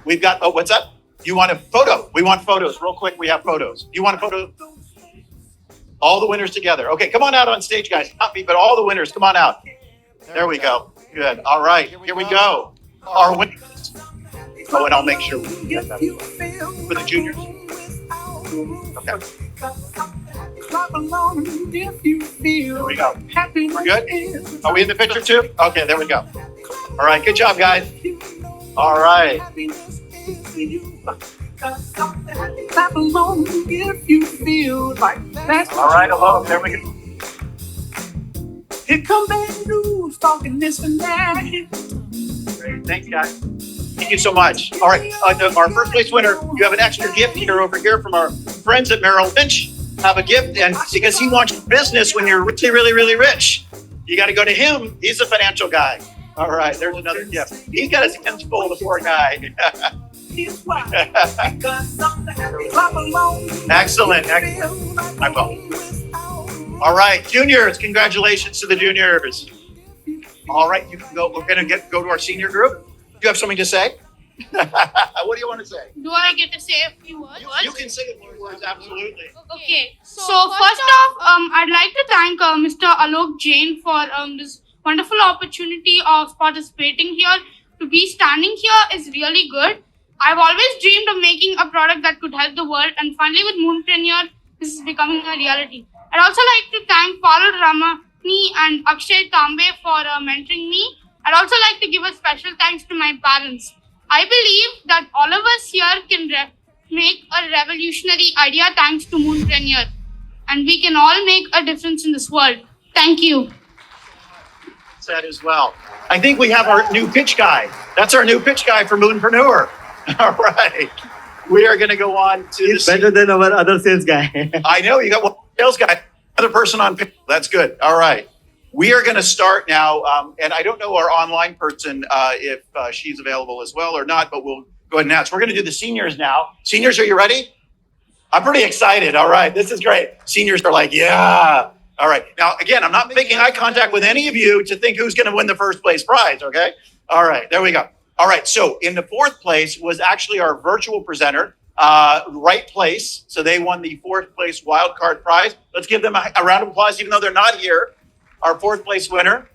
We've got, what's up? You want a photo? We want photos. Real quick, we have photos. You want a photo? All the winners together. Okay, come on out on stage, guys. Not me, but all the winners. Come on out. There we go. Good. All right. Here we go. Our winners. Oh, and I'll make sure we get that for the juniors. Okay. There we go. We're good? Are we in the picture too? Okay, there we go. All right, good job, guys. All right. All right, hello. There we go. Here come bad news, talking this and that. Great, thanks, guys. Thank you so much. All right, our 1st place winner, you have an extra gift here over here from our friends at Merrill Lynch. Have a gift, and because he wants business when you're really, really, really rich. You got to go to him. He's the financial guy. All right, there's another gift. He's got his hands full, the poor guy. Excellent. I will. All right, juniors, congratulations to the juniors. All right, you can go. We're going to go to our senior group. Do you have something to say? What do you want to say? Do I get to say a few words? You can say a few words, absolutely. Okay. So first off, I'd like to thank Mr. Alok Jain for this wonderful opportunity of participating here. To be standing here is really good. I've always dreamed of making a product that could help the world, and finally with Moonpreneur, this is becoming a reality. I'd also like to thank Parul Ramani and Akshay Tambe for mentoring me. I'd also like to give a special thanks to my parents. I believe that all of us here can make a revolutionary idea thanks to Moonpreneur, and we can all make a difference in this world. Thank you. Said as well. I think we have our new pitch guy. That's our new pitch guy for Moonpreneur. All right. We are going to go on to He's better than our other sales guy. I know, you got one sales guy, another person on pitch. That's good. All right. We are going to start now, and I don't know our online person if she's available as well or not, but we'll go ahead and ask. We're going to do the seniors now. Seniors, are you ready? I'm pretty excited. All right, this is great. Seniors are like, yeah. All right. Now, again, I'm not making eye contact with any of you to think who's going to win the first place prize, okay? All right, there we go. All right, so in the fourth place was actually our virtual presenter, Right Place. So they won the fourth place wild card prize. Let's give them a round of applause, even though they're not here. Our fourth place winner.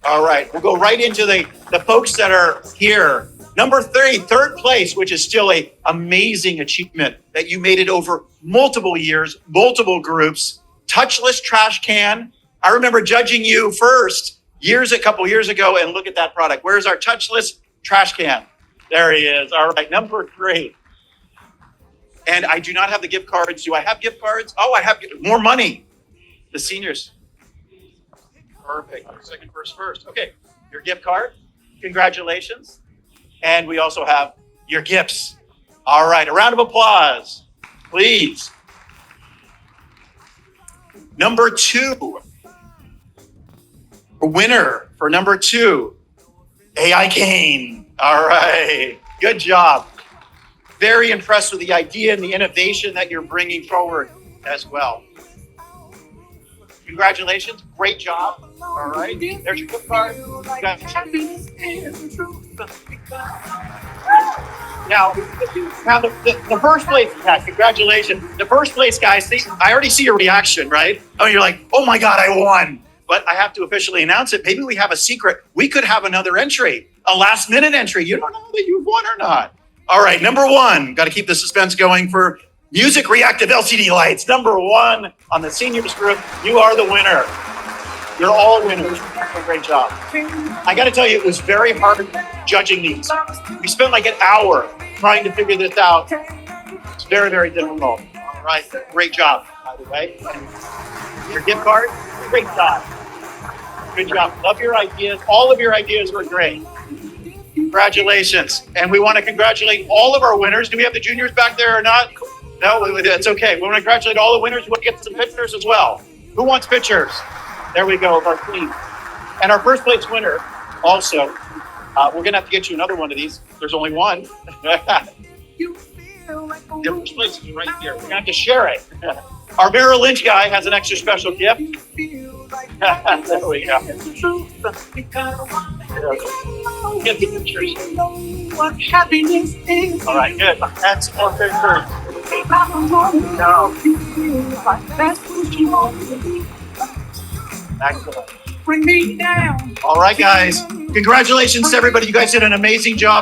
All right, we'll go right into the folks that are here. Number 3, third place, which is still a amazing achievement that you made it over multiple years, multiple groups. Touchless trash can. I remember judging you first a couple years ago, and look at that product. Where's our touchless trash can? There he is. All right, number 3. And I do not have the gift cards. Do I have gift cards? Oh, I have more money. The seniors. Perfect. Second, first. Okay, your gift card. Congratulations. And we also have your gifts. All right, a round of applause, please. Number 2. Winner for number 2, AI Cane. All right, good job. Very impressed with the idea and the innovation that you're bringing forward as well. Congratulations, great job. All right, there's your gift card. Now the first place guys, congratulations. The first place guys, I already see your reaction, right? Oh, you're like, oh my God, I won. But I have to officially announce it. Maybe we have a secret. We could have another entry, a last minute entry. You don't know that you've won or not. All right, number 1, got to keep the suspense going for Music Reactive LCD lights. Number 1 on the seniors group. You are the winner. You're all winners. Great job. I got to tell you, it was very hard judging these. We spent like an hour trying to figure this out. It's very, very difficult. All right, great job, by the way. Your gift card, great job. Good job. Love your ideas. All of your ideas were great. Congratulations. And we want to congratulate all of our winners. Do we have the juniors back there or not? No, it's okay. We want to congratulate all the winners. We want to get some pictures as well. Who wants pictures? There we go, of our team. And our first place winner also, we're going to have to get you another one of these. There's only one. Your first place is right here. We're going to have to share it. Our Merrill Lynch guy has an extra special gift. There we go. Get the pictures. All right, good. That's more pictures. No. Excellent. Bring me down. All right, guys. Congratulations to everybody. You guys did an amazing job.